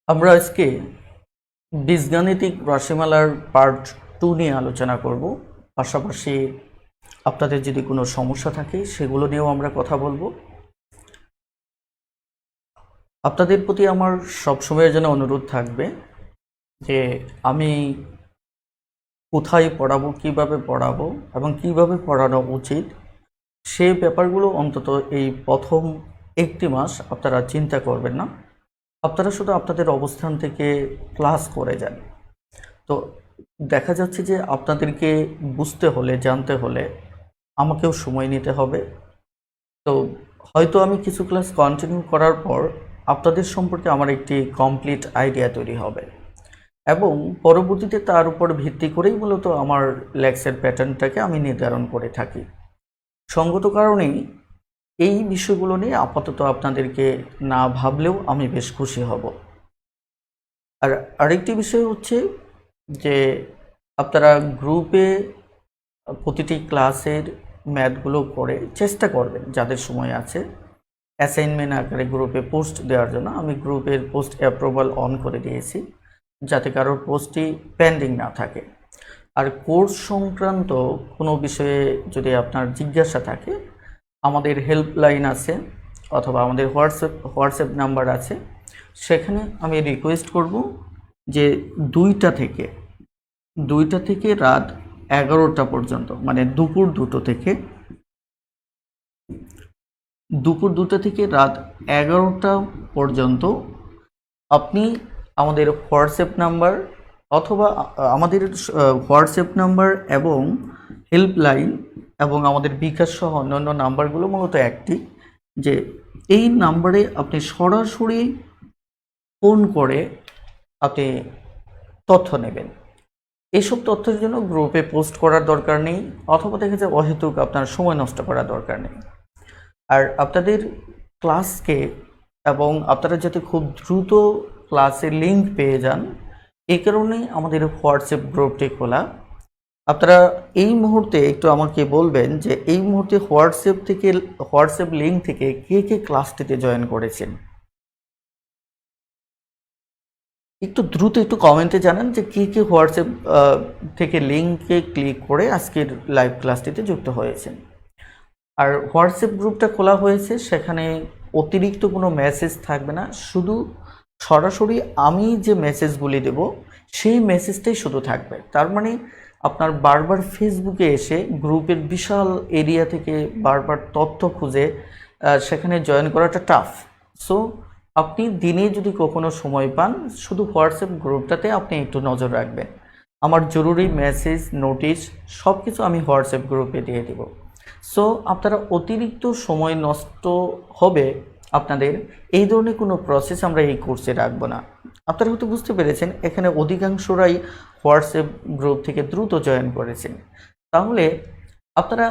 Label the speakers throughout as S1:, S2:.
S1: আমরা আজকে বীজগাণিতিক রাশিমালার পার্ট 2 নিয়ে আলোচনা করব। পাশাপাশি আপনাদের যদি কোনো সমস্যা থাকে সেগুলো নিয়েও আমরা কথা বলবো। আপনাদের প্রতি আমার সবসময়ের জন্য অনুরোধ থাকবে যে আমি কোথায় পড়াবো, কিভাবে পড়াবো এবং কিভাবে পড়ানো উচিত, সেই ব্যাপারগুলো অন্তত এই প্রথম একটি মাস আপনারা চিন্তা করবেন না। আপনারা শুধু আপনাদের অবস্থান থেকে ক্লাস করে যান। তো দেখা যাচ্ছে যে আপনাদেরকে বুঝতে হলে, জানতে হলে আমাকেও সময় নিতে হবে। তো হয়তো আমি কিছু ক্লাস কন্টিনিউ করার পর আপনাদের সম্পর্কে আমার একটি কমপ্লিট আইডিয়া তৈরি হবে এবং পরবর্তীতে তার উপর ভিত্তি করেই মূলত আমার লেকচার প্যাটার্নটাকে আমি নির্ধারণ করে থাকি। সঙ্গত কারণেই এই বিষয়গুলো নিয়ে আপাতত আপনাদেরকে না ভাবলেও আমি বেশ খুশি হব। আর আরেকটি বিষয় হচ্ছে যে আপনারা গ্রুপে প্রতিটি ক্লাসের ম্যাথগুলো করে চেষ্টা করবেন, যাদের সময় আছে অ্যাসাইনমেন্ট আকারে গ্রুপে পোস্ট দেওয়ার জন্য। আমি গ্রুপের পোস্ট অ্যাপ্রুভাল অন করে দিয়েছি যাতে কারোর পোস্টই পেন্ডিং না থাকে। আর কোর্স সংক্রান্ত কোনো বিষয়ে যদি আপনার জিজ্ঞাসা থাকে, আমাদের হেল্পলাইন আছে অথবা আমাদের হোয়াটসঅ্যাপ নাম্বার আছে। সেখানে আমি রিকোয়েস্ট করব যে দুইটা থেকে রাত 11টা পর্যন্ত, মানে দুপুর দুটো থেকে রাত 11টা পর্যন্ত আপনি আমাদের হোয়াটসঅ্যাপ নাম্বার অথবা আমাদের হোয়াটসঅ্যাপ নাম্বার এবং হেল্পলাইন এবং আমাদের বিকাশ সহ অন্যান্য নাম্বারগুলো মূলত একটি, যে এই নাম্বারে আপনি সরাসরি ফোন করে আপনি তথ্য নেবেন। এইসব তথ্যের জন্য গ্রুপে পোস্ট করার দরকার নেই, অথবা দেখা যায় অহেতুক আপনার সময় নষ্ট করার দরকার নেই। আর আপনাদের ক্লাসকে এবং আপনারা যাতে খুব দ্রুত ক্লাসের লিঙ্ক পেয়ে যান, এই কারণেই আমাদের হোয়াটসঅ্যাপ গ্রুপটি খোলা। আপনারা এই মুহূর্তে একটু আমাকে বলবেন যে এই মুহূর্তে হোয়াটসঅ্যাপ লিঙ্ক থেকে কে কে ক্লাসটিতে জয়েন করেছেন। একটু দ্রুত একটু কমেন্টে জানান যে কে কে হোয়াটসঅ্যাপ থেকে লিঙ্কে ক্লিক করে আজকের লাইভ ক্লাসটিতে যুক্ত হয়েছেন। আর হোয়াটসঅ্যাপ গ্রুপটা খোলা হয়েছে, সেখানে অতিরিক্ত কোনো মেসেজ থাকবে না, শুধু সরাসরি আমি যে মেসেজগুলি দেব সেই মেসেজটাই শুধু থাকবে। তার মানে আপনার বারবার ফেসবুকে এসে গ্রুপের বিশাল এরিয়া থেকে বারবার তথ্য খুঁজে সেখানে জয়েন করাটা টাফ। সো আপনি দিনে যদি কখনো সময় পান, শুধু হোয়াটসঅ্যাপ গ্রুপটাতে আপনি একটু নজর রাখবেন। আমার জরুরি মেসেজ, নোটিশ সব কিছু আমি হোয়াটসঅ্যাপ গ্রুপে দিয়ে দেব। সো আপনারা অতিরিক্ত সময় নষ্ট হবে আপনাদের, এই ধরনের কোনো প্রসেস আমরা এই কোর্সে রাখবো না। আপনারা হয়তো বুঝতে পেরেছেন, এখানে অধিকাংশরাই হোয়াটসঅ্যাপ গ্রুপ থেকে দ্রুত জয়েন করেছেন। তাহলে আপনারা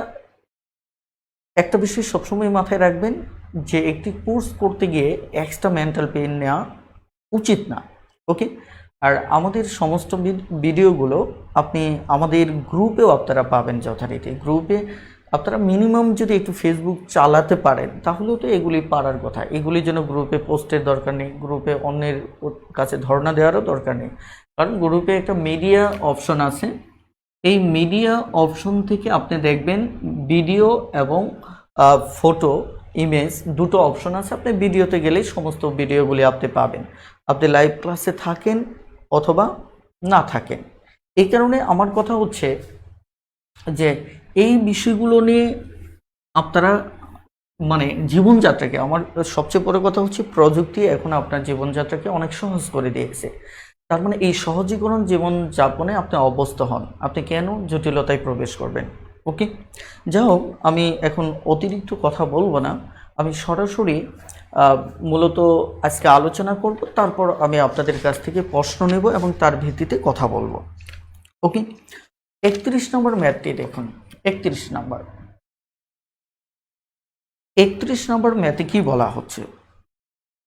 S1: একটা বিষয় সবসময় মাথায় রাখবেন যে একটি কোর্স করতে গিয়ে এক্সট্রা মেন্টাল পেইন নেওয়া উচিত না। ওকে। আর আমাদের সমস্ত ভিডিওগুলো আপনি আমাদের গ্রুপেও আপনারা পাবেন যথারীতি। গ্রুপে আপনারা মিনিমাম যদি একটু ফেসবুক চালাতে পারেন তাহলেও তো এগুলি পারার কথা। এগুলির জন্য গ্রুপে পোস্টের দরকার নেই, গ্রুপে অন্যের কাছে ধর্ণা দেওয়ারও দরকার নেই, কারণ গ্রুপে একটা মিডিয়া অপশন আছে। এই মিডিয়া অপশন থেকে আপনি দেখবেন ভিডিও এবং ফটো, ইমেজ দুটো অপশন আছে। আপনি ভিডিওতে গেলেই সমস্ত ভিডিওগুলি আপনি পাবেন, আপনি লাইভ ক্লাসে থাকেন অথবা না থাকেন। এই কারণে আমার কথা হচ্ছে যে এই বিষয়গুলো নিয়ে আপনারা মানে জীবনযাত্রাকে, আমার সবচেয়ে বড় কথা হচ্ছে প্রযুক্তি এখন আপনার জীবনযাত্রাকে অনেক সহজ করে দিয়েছে। তার মানে এই সহজীকরণ জীবনযাপনে আপনি অভ্যস্ত হন, আপনি কেন জটিলতায় প্রবেশ করবেন। ওকে। যাই হোক, আমি এখন অতিরিক্ত কথা বলবো না, আমি সরাসরি মূলত আজকে আলোচনা করব, তারপর আমি আপনাদের কাছ থেকে প্রশ্ন নেব এবং তার ভিত্তিতে কথা বলবো। ওকে। 31 নম্বর ম্যাথটি দেখুন। 31 নম্বর ম্যাথে কি বলা হচ্ছে,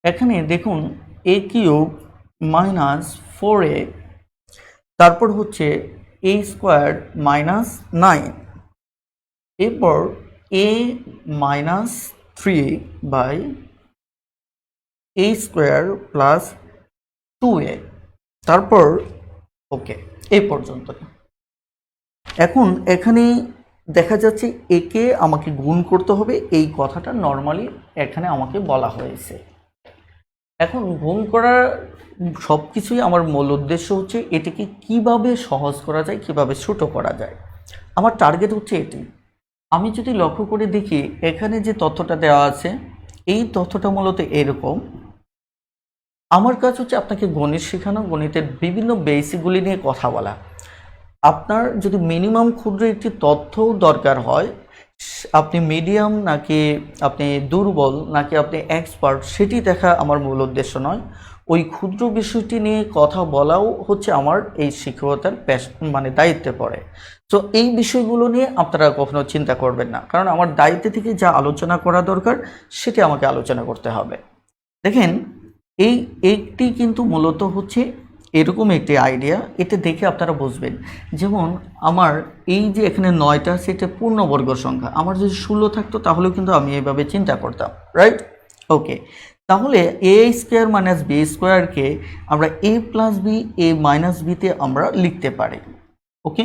S1: এখানে দেখুন a কিউব মাইনাস 4a, তারপর হচ্ছে a স্কোয়ার মাইনাস 9, এরপর a minus 3 by a square plus 2a, তারপর ওকে, এই পর্যন্ত। এখন এখানে দেখা যাচ্ছে একে আমাকে গুণ করতে হবে, এই কথাটা নর্মালি এখানে আমাকে বলা হয়েছে। এখন গুণ করার সব কিছুই আমার মূল উদ্দেশ্য হচ্ছে এটাকে কিভাবে সহজ করা যায়, কিভাবে ছোট করা যায়। আমার টার্গেট হচ্ছে এটি। আমি যদি লক্ষ্য করে দেখি এখানে যে তথ্যটা দেওয়া আছে, এই তথ্যটা মূলত এরকম। আমার কাজ হচ্ছে আপনাকে গণিত শেখানো, গণিতের বিভিন্ন বেসিকগুলি নিয়ে কথা বলা। আপনার যদি মিনিমাম ক্ষুদ্র একটি তথ্য দরকার হয়, আপনি মিডিয়াম নাকি আপনি দুর্বল নাকি আপনি এক্সপার্ট, সেটি দেখা আমার মূল উদ্দেশ্য নয়। ওই ক্ষুদ্র বিষয়টি নিয়ে কথা বলাও হচ্ছে আমার এই শিক্ষকতার মানে দায়িত্বে পড়ে। তো এই বিষয়গুলো নিয়ে আপনারা কখনো চিন্তা করবেন না, কারণ আমার দায়িত্ব থেকে যা আলোচনা করা দরকার সেটি আমাকে আলোচনা করতে হবে। দেখেন, এই একটি কিন্তু মূলত হচ্ছে এরকম একটি আইডিয়া, এটা দেখে আপনারা বুঝবেন। যেমন আমার এই যে এখানে 9টা, সেটা পূর্ণবর্গ সংখ্যা। আমার যদি 16 থাকতো তাহলেও কিন্তু আমি এইভাবে চিন্তা করতাম, রাইট? ওকে, তাহলে এ স্কোয়ার মাইনাস বি স্কোয়ারকে আমরা এ প্লাস বি এ মাইনাস বিতে আমরা লিখতে পারি। ওকে,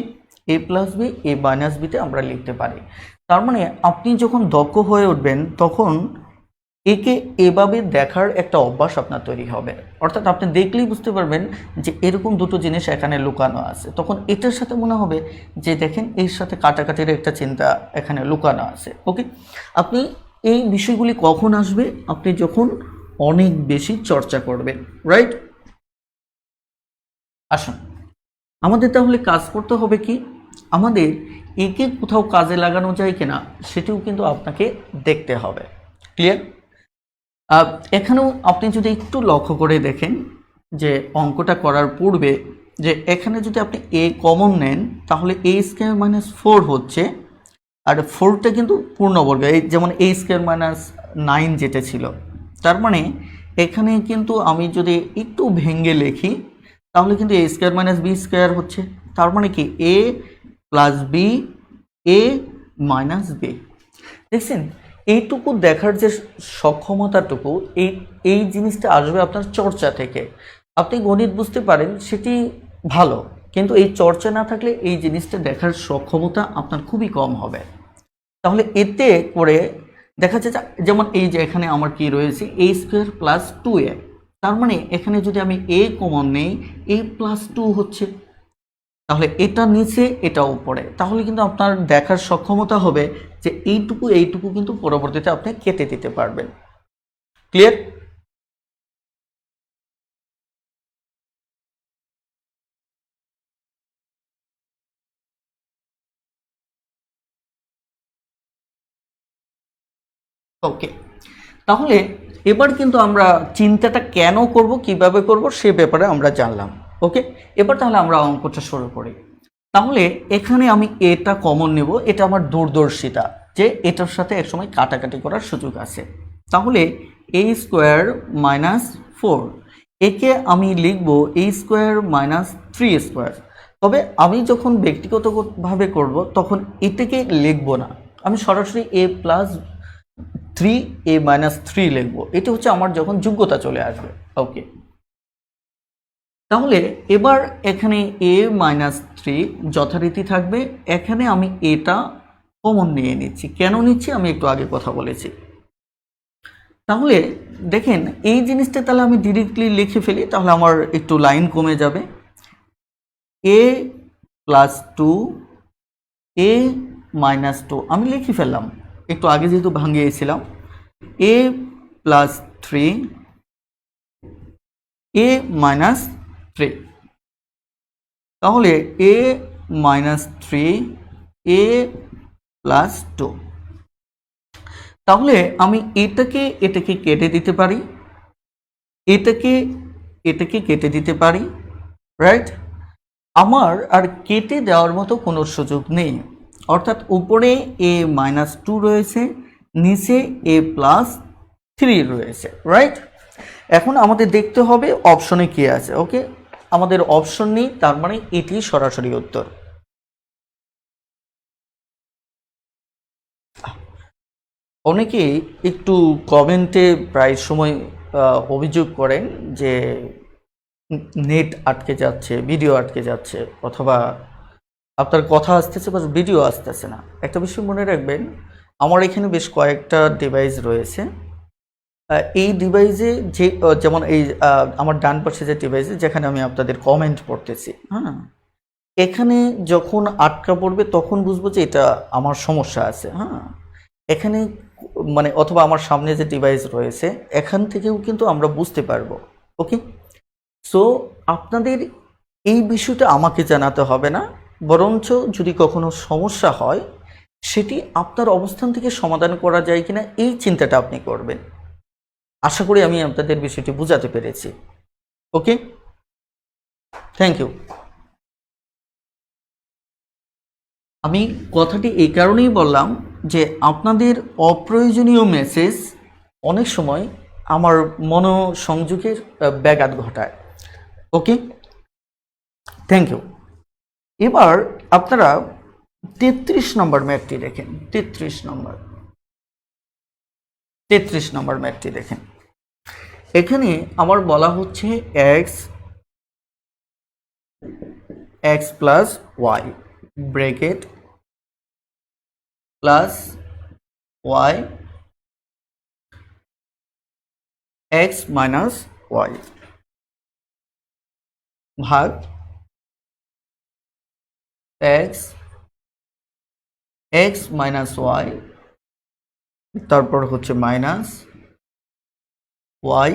S1: এ প্লাস বি এ মাইনাস বিতে আমরা লিখতে পারি। তার মানে আপনি যখন দক্ষ হয়ে উঠবেন তখন একে এভাবে দেখার একটা অভ্যাস আপনার তৈরি হবে। অর্থাৎ আপনি দেখলেই বুঝতে পারবেন যে এরকম দুটো জিনিস এখানে লুকানো আছে, তখন এটার সাথে মনে হবে যে দেখেন এর সাথে কাটাকাটির একটা চিন্তা এখানে লুকানো আছে। ওকে, আপনি এই বিষয়গুলি কখন আসবে? আপনি যখন অনেক বেশি চর্চা করবেন, রাইট? আসুন, আমাদের তাহলে কাজ করতে হবে কি, আমাদের একে কোথাও কাজে লাগানো যায় কিনা সেটিও কিন্তু আপনাকে দেখতে হবে। ক্লিয়ার? এখানেও আপনি যদি একটু লক্ষ্য করে দেখেন যে অঙ্কটা করার পূর্বে যে এখানে যদি আপনি এ কমন নেন তাহলে এ স্কোয়ার মাইনাস 4 হচ্ছে, আর 4টা কিন্তু পূর্ণবর্গ, এই যেমন এ স্কোয়ার মাইনাস 9 যেটা ছিল। তার মানে এখানে কিন্তু আমি যদি একটু ভেঙে লিখি তাহলে কিন্তু এ স্কোয়ার মাইনাস বি স্কোয়ার হচ্ছে। তার মানে কি এ plus B A minus B. দেখছেন, এইটুকু দেখার যে সক্ষমতাটুকু, এই জিনিসটা আসবে আপনার চর্চা থেকে। আপনি গণিত বুঝতে পারেন সেটি ভালো, কিন্তু এই চর্চা না থাকলে এই জিনিসটা দেখার সক্ষমতা আপনার খুবই কম হবে। তাহলে এতে করে দেখা যাচ্ছে যেমন এই যে এখানে আমার কি রয়েছে এ স্কোয়ার প্লাস 2a, তার মানে এখানে যদি আমি এ কমন নেই এ প্লাস 2 হচ্ছে। তাহলে এটা নিচে এটা উপরে, তাহলে কিন্তু আপনার দেখার সক্ষমতা হবে যে এইটুকু কিন্তু পরবর্তীতে আপনি কেটে দিতে পারবেন। ক্লিয়ার? ওকে, তাহলে এবার কিন্তু আমরা চিন্তাটা কেন করব, কিভাবে করব সে ব্যাপারে আমরা জানলাম। ওকে, এবার তাহলে আমরা অঙ্কটা শুরু করি। তাহলে এখানে আমি এটা কমন নেব, এটা আমার দূরদর্শিতা যে এটার সাথে একসময় কাটাকাটি করার সুযোগ আছে। তাহলে এ স্কোয়ার মাইনাস 4, একে আমি লিখব এ স্কোয়ার মাইনাস 3 স্কোয়ার। তবে আমি যখন ব্যক্তিগতভাবে করব তখন এটাকে লিখব না, আমি সরাসরি এ প্লাস 3 এ মাইনাস 3 লিখব। এটা হচ্ছে আমার যখন যোগ্যতা চলে আসবে। ওকে, তাহলে এবার এখানে এ মাইনাস 3 যথারীতি থাকবে। এখানে আমি এটা কমন নিয়ে নিচ্ছি, কেন নিচ্ছি আমি একটু আগে কথা বলেছি। তাহলে দেখেন এই জিনিসটা তাহলে আমি ডিরেক্টলি লিখে ফেলি, তাহলে আমার একটু লাইন কমে যাবে। এ প্লাস 2 এ মাইনাস 2 আমি লিখে ফেললাম, একটু আগে যেহেতু ভাঙিয়েছিলাম। এ প্লাস 3 এ মাইনাস 3, তাহলে এ মাইনাস 3 এ প্লাস 2। তাহলে আমি এটাকে কেটে দিতে পারি, এটাকে কেটে দিতে পারি, রাইট? আমার আর কেটে দেওয়ার মতো কোনো সুযোগ নেই। অর্থাৎ উপরে এ মাইনাস 2 রয়েছে, নিচে এ প্লাস 3 রয়েছে, রাইট? এখন আমাদের দেখতে হবে অপশনে কি আছে। ওকে, আমাদের অপশন নেই, তার মানে এটি সরাসরি উত্তর। অনেকে একটু কমেন্টে প্রায় সময় অভিযোগ করেন যে নেট আটকে যাচ্ছে, ভিডিও আটকে যাচ্ছে, অথবা আপনার কথা আসতেছে বা ভিডিও আসতেছে না, একটা বিষয় মনে রাখবেন, আমার এখানে বেশ কয়েকটা ডিভাইস রয়েছে। এই ডিভাইসে যে যেমন এই আমার ডান পাশে যে ডিভাইসে যেখানে আমি আপনাদের কমেন্ট পড়তেছি, হ্যাঁ, এখানে যখন আটকা পড়বে তখন বুঝবো যে এটা আমার সমস্যা আছে। হ্যাঁ, এখানে মানে অথবা আমার সামনে যে ডিভাইস রয়েছে এখান থেকেও কিন্তু আমরা বুঝতে পারবো। ওকে, সো আপনাদের এই বিষয়টা আমাকে জানাতে হবে না, বরঞ্চ যদি কখনো সমস্যা হয় সেটি আপনার অবস্থান থেকে সমাধান করা যায় কিনা এই চিন্তাটা আপনি করবেন। আশা করি আমি আপনাদের বিষয়টি বোঝাতে পেরেছি। ওকে, থ্যাংক ইউ। আমি কথাটি এই কারণেই বললাম যে আপনাদের অপ্রয়োজনীয় মেসেজ অনেক সময় আমার মনোসংযোগের ব্যাঘাত ঘটায়। ওকে, থ্যাংক ইউ। এবার আপনারা 33 নম্বর ম্যাপটি দেখেন। 33 নম্বর ম্যাপটি দেখেন। এখানে আমার বলা হচ্ছে x plus y bracket plus y x minus y ভাগ x মাইনাস ওয়াই, তারপর হচ্ছে minus y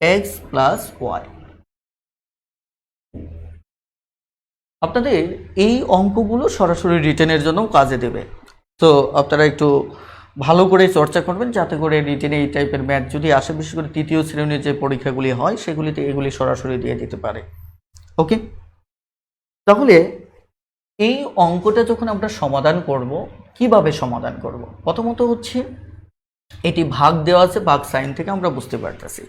S1: x plus y. আপনাদের এই অঙ্কগুলো সরাসরি রিটেনের জন্য কাজে দেবে, তো আপনারা একটু ভালো করে চর্চা করবেন যাতে করে রিটেনে এই টাইপের ম্যাথ যদি আসে, বিশেষ করে তৃতীয় শ্রেণীর যে পরীক্ষাগুলি হয় সেগুলিতে এগুলি সরাসরি দিয়ে দিতে পারে। ওকে, তাহলে এই অঙ্কটা যখন আমরা সমাধান করব, কিভাবে সমাধান করব? প্রথমত হচ্ছে এটি ভাগ দেওয়া আছে, ভাগ সাইন থেকে আমরা বুঝতে পারতেছি।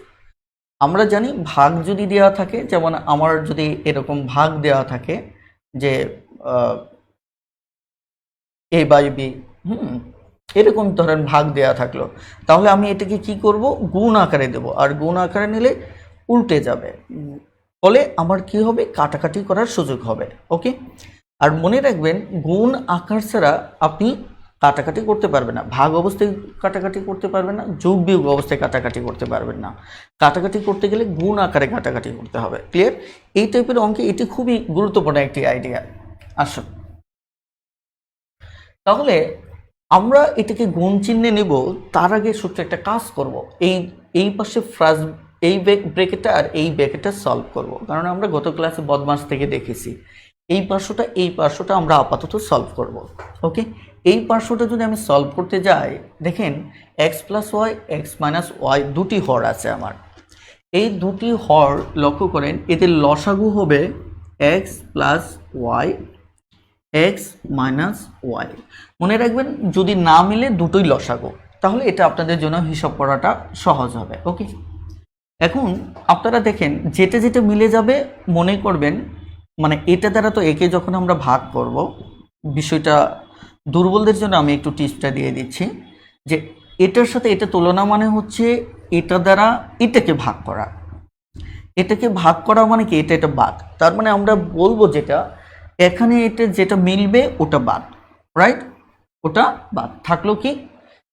S1: আমরা জানি ভাগ যদি দেওয়া থাকে, যেমন আমার যদি এরকম ভাগ দেওয়া থাকে যে এ বাই বি, এরকম ধরেন ভাগ দেওয়া থাকলো, তাহলে আমি এটাকে কি করব, গুণ আকারে দেব, আর গুণ আকারে নিলে উল্টে যাবে, ফলে আমার কি হবে, কাটাকাটি করার সুযোগ হবে। ওকে, আর মনে রাখবেন গুণ আকার ছাড়া আপনি কাটাকাটি করতে পারবেন না, ভাগ অবস্থায় কাটাকাটি করতে পারবেন না, যোগ বিয়োগ অবস্থায় কাটাকাটি করতে পারবেন না। কাটাকাটি করতে গেলে গুণ আকারে কাটাকাটি করতে হবে। ক্লিয়ার? এই টাইপের অঙ্কে এটি খুবই গুরুত্বপূর্ণ একটি আইডিয়া। আসুন, তাহলে আমরা এটাকে গুণ চিহ্নে নেব, তার আগে ছোট্ট একটা কাজ করব। এই পাশে ফার্স্ট এই ব্র্যাকেটটা আর এই ব্র্যাকেটটা সলভ করব, কারণ আমরা গত ক্লাসে বদমাস থেকে দেখেছি এই পার্শ্বটা আমরা আপাতত সলভ করব। ওকে, এই পার্শ্বটা যদি আমি সলভ করতে যাই, দেখেন x plus y x minus y দুটি হর আছে আমার। এই দুটি হর লক্ষ্য করেন, এদের লসাগু হবে x plus y x minus y. মনে রাখবেন যদি না মিলে দুটোই লসাগু, তাহলে এটা আপনাদের জন্য হিসাব করাটা সহজ হবে। ওকে, এখন আপনারা দেখেন যেটা যেটা মিলে যাবে মনে করবেন, মানে এটা দ্বারা তো একে যখন আমরা ভাগ করব, বিষয়টা দুর্বলদের জন্য আমি একটু টিপসটা দিয়ে দিচ্ছি যে এটার সাথে এটা তুলনা মানে হচ্ছে এটা দ্বারা এটাকে ভাগ করা। এটাকে ভাগ করা মানে কি, এটা বাদ, তার মানে আমরা বলবো যেটা এখানে এটা যেটা মিলবে ওটা বাদ, রাইট? ওটা বাদ থাকলো কি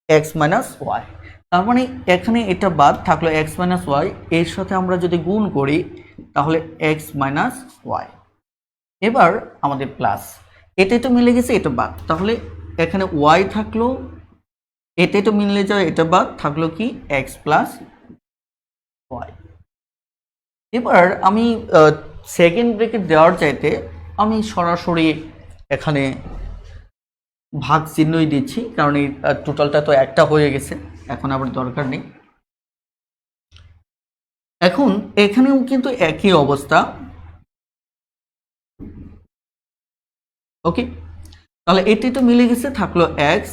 S1: এক্স মাইনাস ওয়াই, তার মানে এখানে এটা বাদ থাকলো এক্স মাইনাস ওয়াই, এর সাথে আমরা যদি গুণ করি তাহলে এক্স মাইনাস ওয়াই। এবার আমাদের প্লাস, এটা মিলে গেছে, এটা বাদ, তাহলে এখানে ওয়াই থাকলো, এটা মিলে যায়, এটা বাদ থাকলো কি এক্স প্লাস ওয়াই। এবার আমি সেকেন্ড ব্রেকেট দেওয়ার চাইতে আমি সরাসরি এখানে ভাগ চিহ্নই দিচ্ছি, কারণ এই টোটালটা তো একটা হয়ে গেছে, এখন আবার দরকার নেই। এখন এখানেও কিন্তু একই অবস্থা। ওকে, তাহলে এটি তো মিলে গেছে, থাকলো এক্স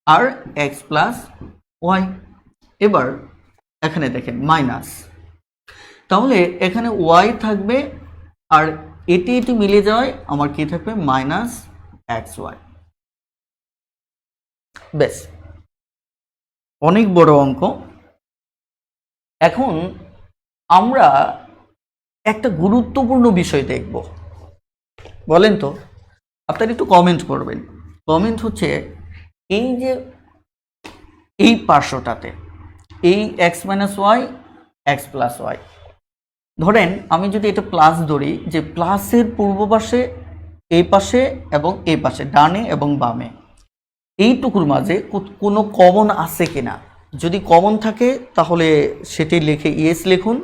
S1: আর এক্স প্লাস ওয়াই। এবার এখানে দেখেন মাইনাস, তাহলে এখানে ওয়াই থাকবে আর এটি মিলে যাওয়ায় আমার কি থাকবে, মাইনাস এক্স ওয়াই। বেশ, অনেক বড় অঙ্ক। এখন আমরা একটা গুরুত্বপূর্ণ বিষয় দেখব, বলেন তো, আপনারা একটু কমেন্ট করবেন। কমেন্ট হচ্ছে এই যে এই পার্শ্বটাতে এই x minus y x plus y, ধরেন আমি যদি এটা প্লাস ধরি, যে প্লাসের পূর্ব পাশে এই পাশে এবং এই পাশে ডানে এবং বামে এইটুকুর মাঝে কোনো কমন আছে কিনা, যদি কমন থাকে তাহলে সেটি লিখে ইয়েস লিখুন,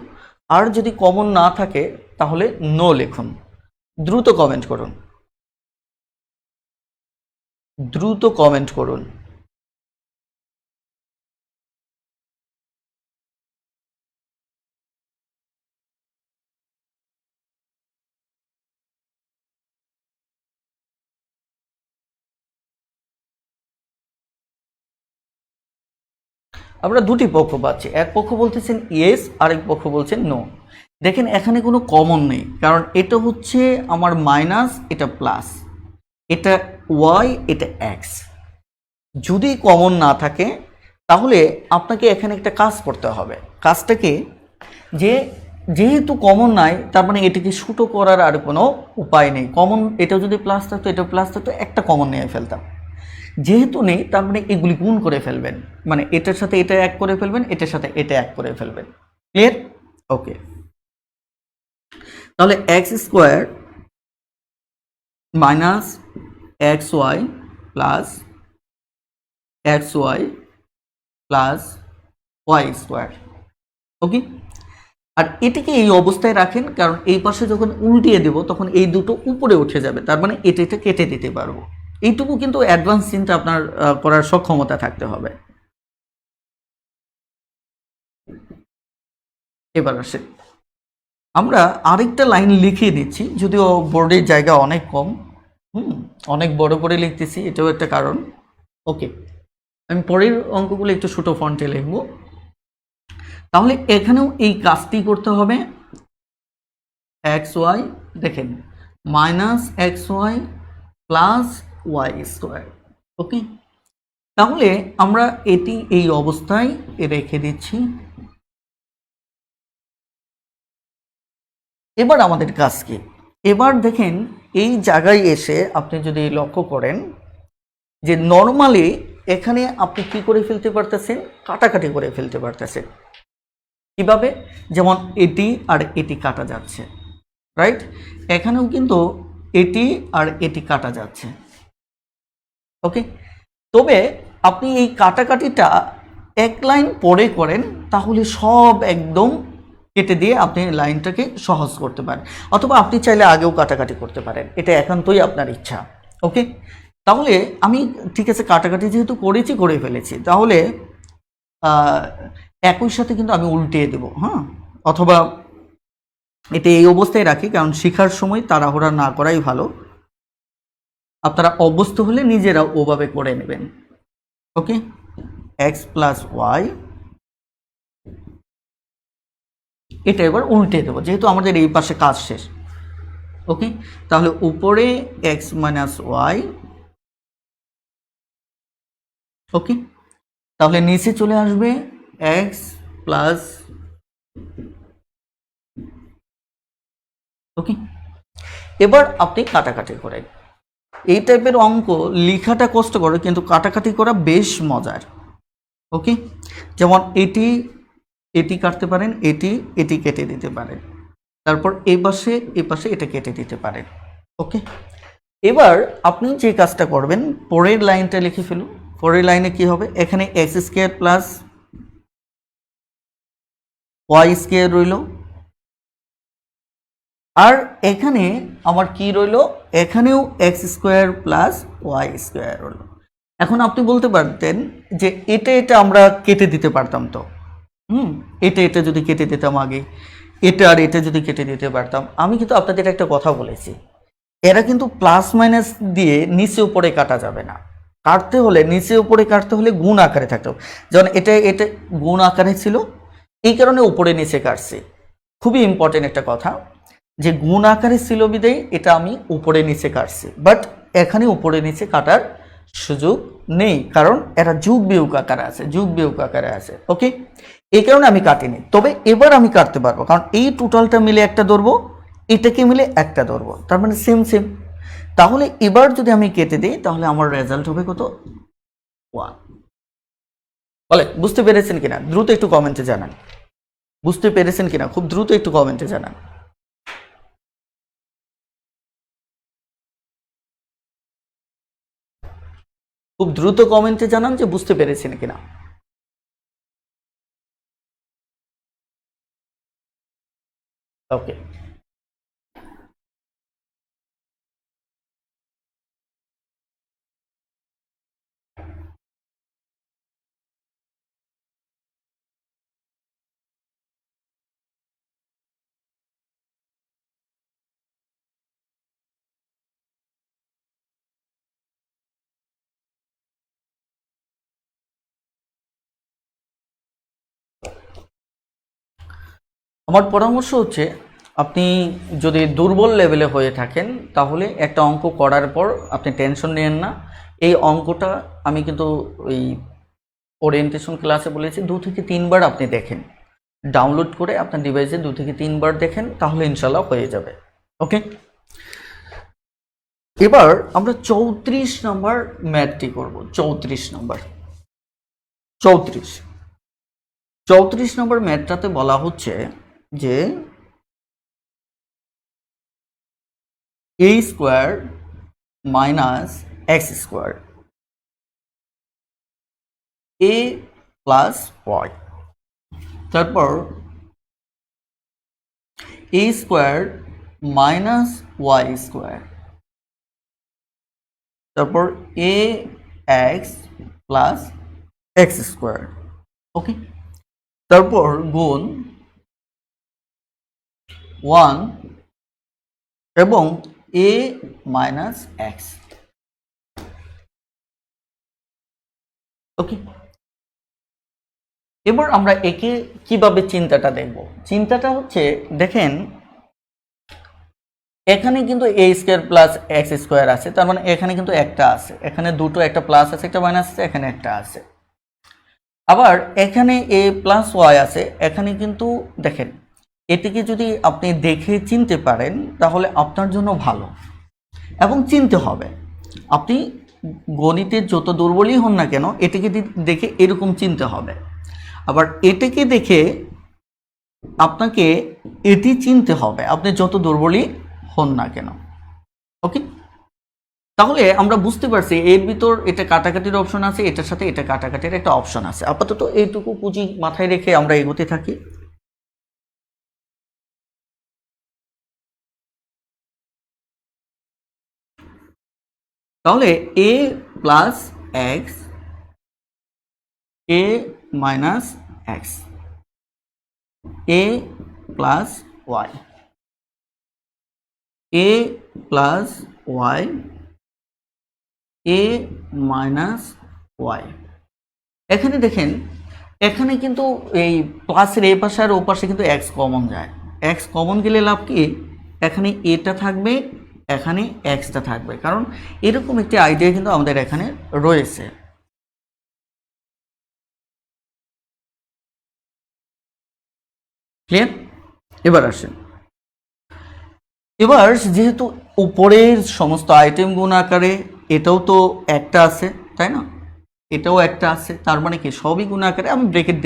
S1: আর যদি কমন না থাকে তাহলে নো লিখুন। দ্রুত কমেন্ট করুন, দ্রুত কমেন্ট করুন। আমরা দুটি পক্ষ পাচ্ছি, এক পক্ষ বলতেছেন ইয়েস, আরেক পক্ষ বলছেন নো। দেখেন এখানে কোনো কমন নেই, কারণ এটা হচ্ছে আমার মাইনাস, এটা প্লাস, এটা ওয়াই, এটা এক্স। যদি কমন না থাকে তাহলে আপনাকে এখানে একটা কাজ করতে হবে। কাজটা কি, যে যেহেতু কমন নাই তার মানে এটিকে ছোটো করার আর কোনো উপায় নেই। কমন এটা যদি প্লাস থাকতো, এটা প্লাস থাকতো, একটা কমন নিয়ে ফেলতাম। যেহেতু নেই তার মানে এগুলি গুণ করে ফেলবেন, মানে এটার সাথে এটা এক করে ফেলবেন, এটার সাথে এটা এক করে ফেলবেন। ক্লিয়ার? ওকে, তাহলে x square minus x y plus x y plus y square. Okay, আর এটিকে এই অবস্থায় রাখেন, কারণ এই পাশে যখন উল্টিয়ে দেব তখন এই দুটো উপরে উঠে যাবে, তার মানে এটা কেটে দিতে পারবো। এইটুকু কিন্তু অ্যাডভান্স চিন্তা আপনার করার সক্ষমতা থাকতে হবে। এবার আসে, আমরা আরেকটা লাইন লিখিয়ে দিচ্ছি, যদিও বোর্ডের জায়গা অনেক কম, অনেক বড় করে লিখতেছি, এটাও একটা কারণ। ওকে, আমি পরের অঙ্কগুলো একটু ছোটো ফন্টে লিখব। তাহলে এখানেও এই কাজটি করতে হবে। এক্স ওয়াই, দেখেন minus x y plus y square. Okay, তাহলে আমরা এটি এই অবস্থায় রেখে দিচ্ছি। এবার আমাদের কাজ কি, এবার দেখেন এই জায়গায় এসে আপনি যদি লক্ষ্য করেন যে নর্মালি এখানে আপনি কি করে ফেলতে পারতেছেন, কাটাকাটি করে ফেলতে পারতেছেন। কিভাবে? যেমন এটি আর এটি কাটা যাচ্ছে, রাইট? এখানেও কিন্তু এটি আর এটি কাটা যাচ্ছে। ওকে, তবে আপনি এই কাটাকাটিটা এক লাইন পরে করেন, তাহলে সব একদম কেটে দিয়ে আপনি লাইনটাকে সহজ করতে পারেন, অথবা আপনি চাইলে আগেও কাটাকাটি করতে পারেন, এটা একান্তই আপনার ইচ্ছা। ওকে, তাহলে আমি ঠিক আছে কাটাকাটি যেহেতু করেছি, করে ফেলেছি, তাহলে একই সাথে কিন্তু আমি উল্টিয়ে দেব, হ্যাঁ, অথবা এটা এই অবস্থায় রাখি, কারণ শেখার সময় তাড়াহুড়া না করাই ভালো। আপনারা অভ্যস্ত হলে নিজেরা ওভাবে করে নেবেন। ওকে, এক্স প্লাস ওয়াই, এটা এবার উল্টে দেবো যেহেতু আমাদের এই পাশে কাজ শেষ। ওকে, তাহলে উপরে এক্স মাইনাস ওয়াই। ওকে, তাহলে নিচে চলে আসবে এক্স প্লাস। ওকে, এবার আপনি কাটাকাটি করেন। এই টাইপের অঙ্ক লেখাটা কষ্টকর, কিন্তু কাটাকাটি করা বেশ মজার। ওকে, যেমন এটি এটি কাটতে পারেন, এটি এটি কেটে দিতে পারেন, তারপর এই পাশে এটা কেটে দিতে পারেন। ওকে, এবার আপনি যে কাজটা করবেন, পরের লাইনটা লিখে ফেলুন। পরের লাইনে কি হবে, এখানে x square plus y square রইল, আর এখানে আমার কি রইল, এখানেও x square plus y square রইল। এখন আপনি বলতে পারতেন যে এটা আমরা কেটে দিতে পারতাম, তো এটা যদি কেটে দিতাম আগে, এটা আর এটা যদি কেটে দিতে পারতাম। আমি কিন্তু আপনাদের একটা কথা বলেছি, এরা কিন্তু প্লাস মাইনাস দিয়ে নিচে উপরে কাটা যাবে না, কাটতে হলে নিচে উপরে কাটতে হলে গুণ আকারে থাকতে হবে। যেমন এটা গুণ আকারে ছিল, এই কারণে উপরে নিচে কাটছি। খুবই ইম্পর্টেন্ট একটা কথা, যে গুণ আকারে ছিল বিদেয় এটা আমি উপরে নিচে কাটছি, বাট এখানে উপরে নিচে কাটার সুযোগ নেই, কারণ এরা যোগ বিয়োগ আকারে আছে, যোগ বিয়োগ আকারে আছে। ওকে, এই কারণে আমি কাটিনি, তবে এবার আমি কাটতে পারবো, কারণ এই টোটালটা মিলে একটা ধরবো, এটাকে মিলে একটা ধরবো, তার মানে সেম সেম। তাহলে এবার যদি আমি কেটে দিই তাহলে আমার রেজাল্ট হবে কত? 1। বলে বুঝতে পেরেছেন কিনা দ্রুত একটু কমেন্টে জানান, বুঝতে পেরেছেন কিনা খুব দ্রুত একটু কমেন্টে জানান। খুব দ্রুত কমেন্টে জানান যে বুঝতে পেরেছেন কিনা। ওকে, আমার পরামর্শ হচ্ছে আপনি যদি দুর্বল লেভেলে হয়ে থাকেন তাহলে একটা অঙ্ক করার পর আপনি টেনশন নেন না। এই অঙ্কটা আমি কিন্তু ওই ওরিয়েন্টেশন ক্লাসে বলেছি 2 থেকে 3 বার আপনি দেখেন, ডাউনলোড করে আপনার ডিভাইসে 2 থেকে 3 বার দেখেন, তাহলে ইনশাল্লাহ হয়ে যাবে। ওকে, এবার আমরা 34 নম্বর ম্যাথটি করব। 34 নম্বর, 34 নম্বর ম্যাথটাতে বলা হচ্ছে যে a square minus x square a plus y, তারপর a square minus y square, তারপর a x plus x square. Okay, তারপর গুণ 1 এবং a মাইনাস এক্স। ওকে, এবার আমরা একে কিভাবে চিন্তাটা দেখব। চিন্তাটা হচ্ছে দেখেন এখানে কিন্তু এ স্কোয়ার প্লাস এক্স স্কোয়ার আছে, তার মানে এখানে কিন্তু একটা আছে, এখানে দুটো, একটা প্লাস আছে একটা মাইনাস আছে, এখানে একটা আছে। আবার এখানে এ প্লাস ওয়াই আছে, এখানে কিন্তু দেখেন এটিকে যদি আপনি দেখে চিনতে পারেন তাহলে আপনার জন্য ভালো, এবং চিনতে হবে। আপনি গণিতের যত দুর্বলই হন না কেন এটিকে দেখে এরকম চিনতে হবে, আবার এটাকে দেখে আপনাকে এটি চিনতে হবে, আপনি যত দুর্বলই হন না কেন। ওকে, তাহলে আমরা বুঝতে পারছি এর ভিতর এটা কাটাকাটির অপশন আছে, এটার সাথে এটা কাটাকাটির একটা অপশন আছে। আপাতত এইটুকু পুঁজি মাথায় রেখে আমরা এগোতে থাকি। তাহলে এ প্লাস এক্স, এ মাইনাস এক্স, এ প্লাস ওয়াই, এ প্লাস ওয়াই, এ মাইনাস ওয়াই। এখানে দেখেন এখানে কিন্তু এই প্লাসের এ পাশে আর ও পাশে কিন্তু এক্স কমন যায়, এক্স কমন গেলে লাভ কি, এখানে এটা থাকবে, এখানে এক্সটা থাকবে, কারণ এরকম একটি আইডিয়া কিন্তু আমাদের এখানে রয়েছে। ক্লিয়ার? এবার আসেন, এবার যেহেতু উপরের সমস্ত আইটেম গুণ আকারে এটাও তো একটা আছে, তাই না, এটাও একটা আছে, তার মানে কি সবই গুণ আকারে, আমি ব্রেকেট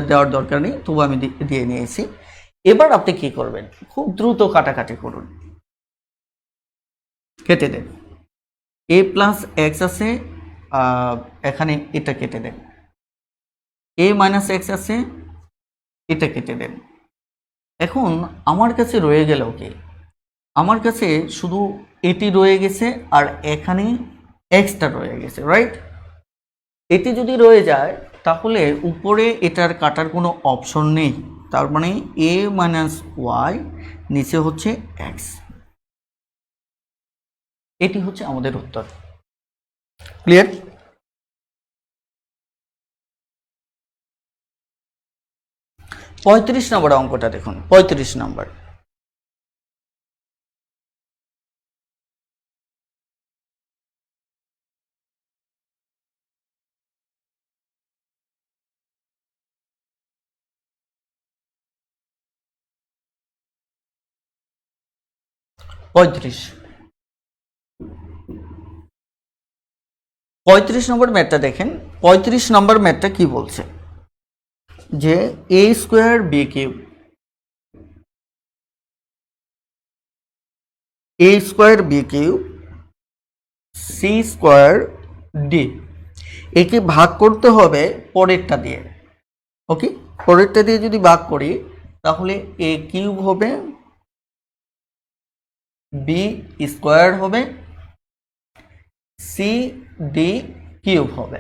S1: দেওয়ার দরকার নেই, তবু আমি দিয়ে নিয়েছি। এবার আপনি কি করবেন, খুব দ্রুত কাটাকাটি করুন, কেটে দেন। এ প্লাস এক্স আছে, এখানে এটা কেটে দেন, এ মাইনাস এক্স আছে, এটা কেটে দেন। এখন আমার কাছে রয়ে গেল কি, আমার কাছে শুধু এটি রয়ে গেছে আর এখানে এক্সটা রয়ে গেছে, রাইট। এটি যদি রয়ে যায় তাহলে উপরে এটার কাটার কোনো অপশন নেই, তার মানে এ মাইনাস ওয়াই, নিচে হচ্ছে এক্স। এটি হচ্ছে আমাদের উত্তর। ক্লিয়ার? 35 নম্বর অঙ্কটা দেখুন, 35 নম্বর। 35। 35 নম্বর ম্যাথটা দেখেন। 35 নম্বর ম্যাথটা কি বলছে যে a square b cube, a square b cube c square d, একে ভাগ করতে হবে পরেরটা দিয়ে। ওকে, পরেরটা দিয়ে যদি ভাগ করি তাহলে এ কিউব হবে, বি স্কোয়ার হবে, সি ডি কিউব হবে।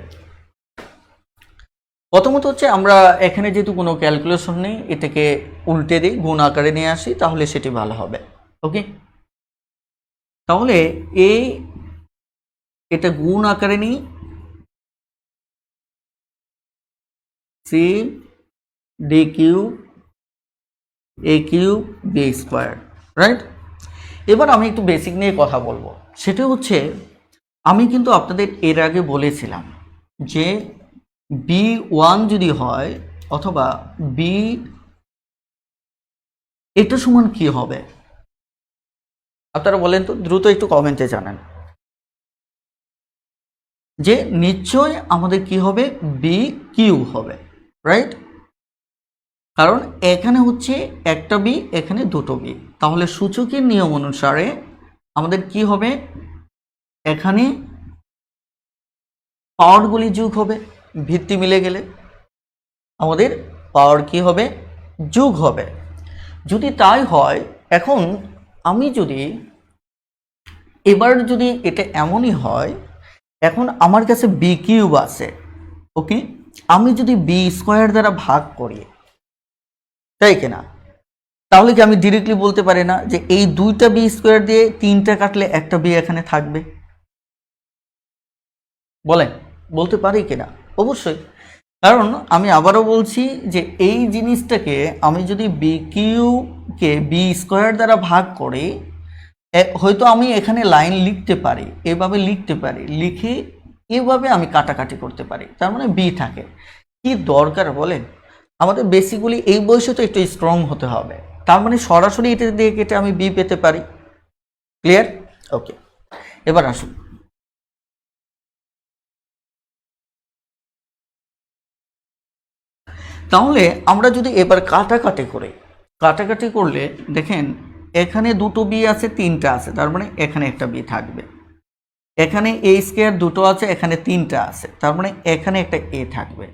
S1: প্রথমত হচ্ছে আমরা এখানে যেহেতু কোনো ক্যালকুলেশন নেই, এটাকে উল্টে দিই, গুণ আকারে নিয়ে আসি, তাহলে সেটি ভালো হবে। ওকে, তাহলে এটা গুণ আকারে নিই, সি ডি কিউব এ কিউব বি স্কোয়ার, রাইট। এবার আমি একটু বেসিক নিয়ে কথা বলবো। সেটা হচ্ছে আমি কিন্তু আপনাদের এর আগে বলেছিলাম যে B1 যদি হয় অথবা বি, এটা সমান কি হবে আপনারা বলেন তো, দ্রুত একটু কমেন্টে জানান। যে নিশ্চয় আমাদের কি হবে, বি কিউব হবে, রাইট। কারণ এখানে হচ্ছে একটা বি, এখানে দুটো বি, তাহলে সূচকের নিয়ম অনুসারে আমাদের কি হবে, এখানে পাওয়ারগুলি যোগ হবে, ভিত্তি মিলে গেলে আমাদের পাওয়ার কি হবে, যোগ হবে। যদি তাই হয়, এখন আমি যদি এবার যদি এটা এমনই হয়, এখন আমার কাছে বি কিউব আছে, ওকে, আমি যদি বি স্কোয়ার দ্বারা ভাগ করি, তাই কিনা, তাহলে কি আমি ডিরেক্টলি বলতে পারি না যে এই দুইটা বি স্কোয়ার দিয়ে তিনটা কাটলে একটা বি এখানে থাকবে? বলেন, বলতে পারি কিনা? অবশ্যই। কারণ আমি আবারও বলছি যে এই জিনিসটাকে আমি যদি বি কিউকে বি স্কোয়ার দ্বারা ভাগ করি, হয়তো আমি এখানে লাইন লিখতে পারি, এভাবে লিখতে পারি, লিখে এভাবে আমি কাটাকাটি করতে পারি, তার মানে বি থাকে। কি দরকার বলেন? আমাদের বেসিক্যালি এই বয়সে তো একটু স্ট্রং হতে হবে, তার মানে সরাসরি এটা দিয়ে কেটে আমি বি পেতে পারি। ক্লিয়ার? ওকে, এবার আসুন। তাহলে আমরা যদি এবার কাটাকাটি করি, কাটাকাটি করলে দেখেন এখানে দুটো বি আছে, তিনটা আছে, তার মানে এখানে একটা বি থাকবে। এখানে এ স্কোয়ার দুটো আছে, এখানে তিনটা আছে, তার মানে এখানে একটা এ থাকবে।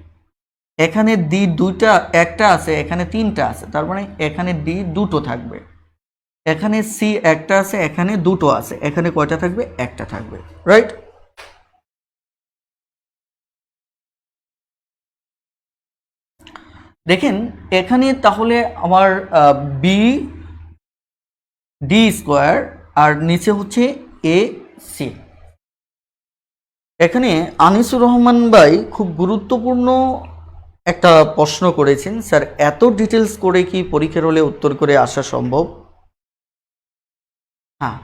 S1: এখানে ডি দুইটা, একটা আছে, এখানে তিনটা আছে, তার মানে এখানে ডি দুটো থাকবে। এখানে সি একটা আছে, এখানে দুটো আছে, এখানে কয়টা থাকবে, একটা থাকবে, রাইট। দেখেন এখানে তাহলে আমার বি ডি স্কোয়ার আর নিচে হচ্ছে এ সি। এখানে আনিসুর রহমান ভাই খুব গুরুত্বপূর্ণ একটা প্রশ্ন করেছেন, স্যার এত ডিটেলস করে কি পরীক্ষার হলে উত্তর করে আসা সম্ভব? হ্যাঁ,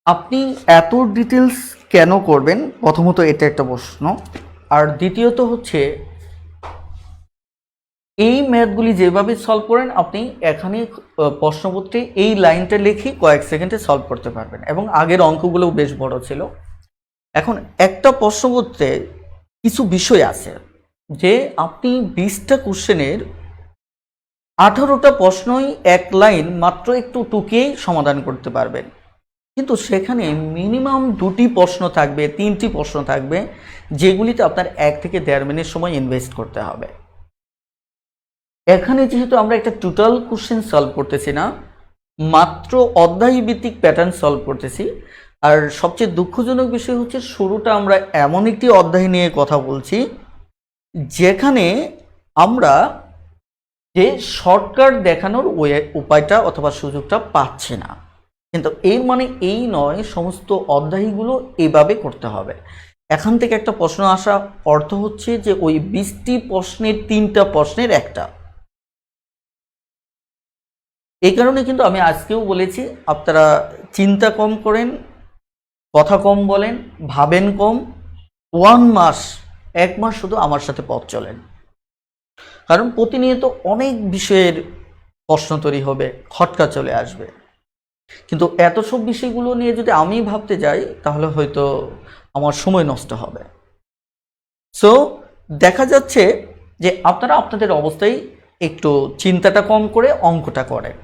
S1: আপনি এত ডিটেলস কেন করবেন, প্রথমত এটা একটা প্রশ্ন। আর দ্বিতীয়ত হচ্ছে এই ম্যাথগুলি যেভাবে সলভ করেন, আপনি এখানে প্রশ্নপত্রে এই লাইনটা লিখে কয়েক সেকেন্ডে সলভ করতে পারবেন, এবং আগের অঙ্কগুলোও বেশ বড় ছিল। এখন একটা প্রশ্নপত্রে কিছু বিষয় আছে যে আপনি 20টা কোশ্চেনের 18টা প্রশ্নই এক লাইন মাত্র একটু টুকিয়েই সমাধান করতে পারবেন, কিন্তু সেখানে মিনিমাম 2টি প্রশ্ন থাকবে, 3টি প্রশ্ন থাকবে, যেগুলিতে আপনার 1 থেকে 1.5 মিনিট সময় ইনভেস্ট করতে হবে। এখানে যেহেতু আমরা একটা টোটাল কোশ্চেন সলভ করতেছি না, মাত্র অধ্যায় ভিত্তিক প্যাটার্ন সলভ করতেছি। আর সবচেয়ে দুঃখজনক বিষয় হচ্ছে শুরুটা আমরা এমন একটি অধ্যায় নিয়ে কথা বলছি যেখানে আমরা যে শর্টকাট দেখানোর উপায়টা অথবা সুযোগটা পাচ্ছি না। কিন্তু এর মানে এই নয় সমস্ত অধ্যায়গুলো এভাবে করতে হবে। এখান থেকে একটা প্রশ্ন আসা অর্থ হচ্ছে যে ওই 20টি প্রশ্নের 3টা প্রশ্নের একটা। এই কারণে কিন্তু আমি আজকেও বলেছি আপনারা চিন্তা কম করেন, কথা কম বলেন, ভাবেন কম, 1 মাস শুধু আমার সাথে পথ চলেন। কারণ প্রতিনিয়ত অনেক বিষয়ের প্রশ্ন তৈরি হবে, খটকা চলে আসবে। কিন্তু এত সব বিষয়গুলো নিয়ে যদি আমি ভাবতে যাই তাহলে হয়তো আমার সময় নষ্ট হবে। সো দেখা যাচ্ছে যে আপনারা আপনাদের অবস্থায় একটু চিন্তাটা কম করে অঙ্কটা করেন।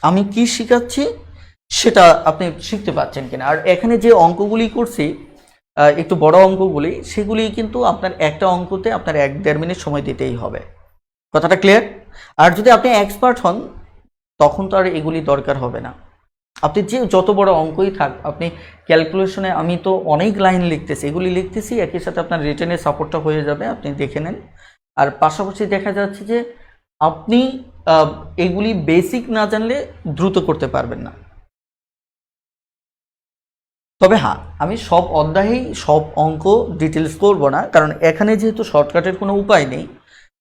S1: আমি কি শেখাচ্ছি সেটা আপনি শিখতে পারছেন কিনা। আর এখানে যে অঙ্কগুলি করছি একটু বড় অঙ্কগুলি, সেগুলি কিন্তু আপনার একটা অঙ্কতে আপনার 1-1.5 মিনিট সময় দিতেই হবে। কথাটা ক্লিয়ার? আর যদি আপনি এক্সপার্ট হন তখন তো আর এগুলি দরকার হবে না। আপনি যে যত বড় অঙ্কই থাক, আপনি ক্যালকুলেশনে, আমি তো অনেক লাইন লিখতেছি, এগুলি লিখতেছি, একই সাথে আপনার রিটেনের সাপোর্টটা হয়ে যাবে, আপনি দেখে নেন। আর পাশাপাশি দেখা যাচ্ছে যে আপনি এগুলি বেসিক না জানলে দ্রুত করতে পারবেন না। তবে হ্যাঁ, আমি সব অধ্যায়েই সব অঙ্ক ডিটেলস করব না, কারণ এখানে যেহেতু শর্টকাটের কোনো উপায় নেই,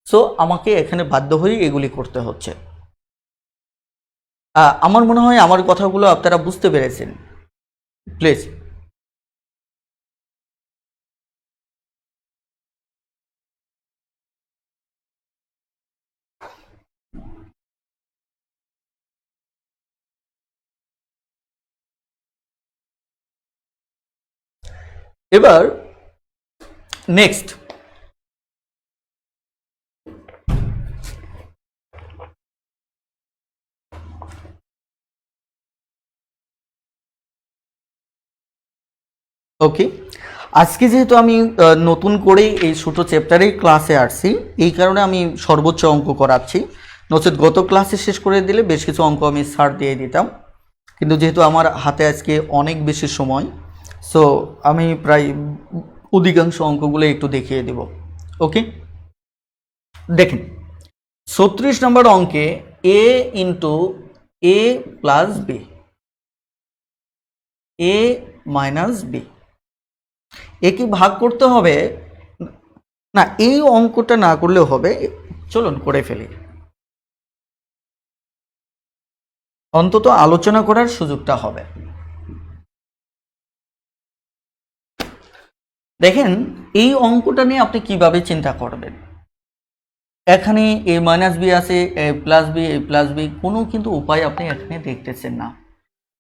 S1: সো আমাকে এখানে বাধ্য হয়ে এগুলি করতে হচ্ছে। আমার মনে হয় আমার কথাগুলো আপনারা বুঝতে পেরেছেন। প্লিজ। এবার নেক্সট, ওকে, আজকে যেহেতু আমি নতুন করে এই ছোটো চ্যাপ্টারেই ক্লাসে আসছি, এই কারণে আমি সর্বোচ্চ অঙ্ক করাচ্ছি। নচেত গত ক্লাসে শেষ করে দিলে বেশ কিছু অঙ্ক আমি ছাড় দিয়ে দিতাম, কিন্তু যেহেতু আমার হাতে আজকে অনেক বেশি সময়, সো আমি প্রায় অধিকাংশ অঙ্কগুলো একটু দেখিয়ে দেব। ওকে, দেখেন 36 নম্বর অঙ্কে এ ইন্টু এ প্লাস বি, এ মাইনাস বি, একে ভাগ করতে হবে। না, এই অঙ্কটা না করলেও হবে, চলুন করে ফেলি, অন্তত আলোচনা করার সুযোগটা হবে। দেখেন এই অঙ্কটা নিয়ে আপনি কিভাবে চিন্তা করবেন। এখানে এ মাইনাস বি আছে, এ প্লাস বি, এ প্লাস বি, কোনো কিন্তু উপায় আপনি এখানে দেখতেছেন না,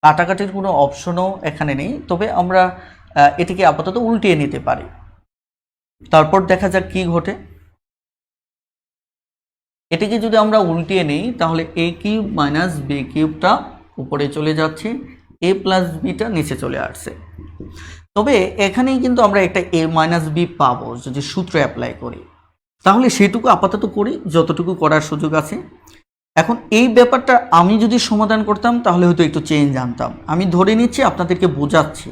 S1: কাটাকাটির কোনো অপশনও এখানে নেই। তবে আমরা এটিকে আপাতত উল্টিয়ে নিতে পারি, তারপর দেখা যাক কি ঘটে। এটিকে যদি আমরা উল্টিয়ে নিই তাহলে এ কিউব মাইনাস বি কিউবটা উপরে চলে যাচ্ছে, এ প্লাস বিটা নিচে চলে আসছে। তবে এখানেই কিন্তু আমরা একটা এ মাইনাস বি পাবো যদি সূত্র অ্যাপ্লাই করি, তাহলে সেটুকু আপাতত করি যতটুকু করার সুযোগ আছে। এখন এই ব্যাপারটা আমি যদি সমাধান করতাম তাহলে হয়তো একটু চেঞ্জ আনতাম। আমি ধরে নিচ্ছি আপনাদেরকে বোঝাচ্ছি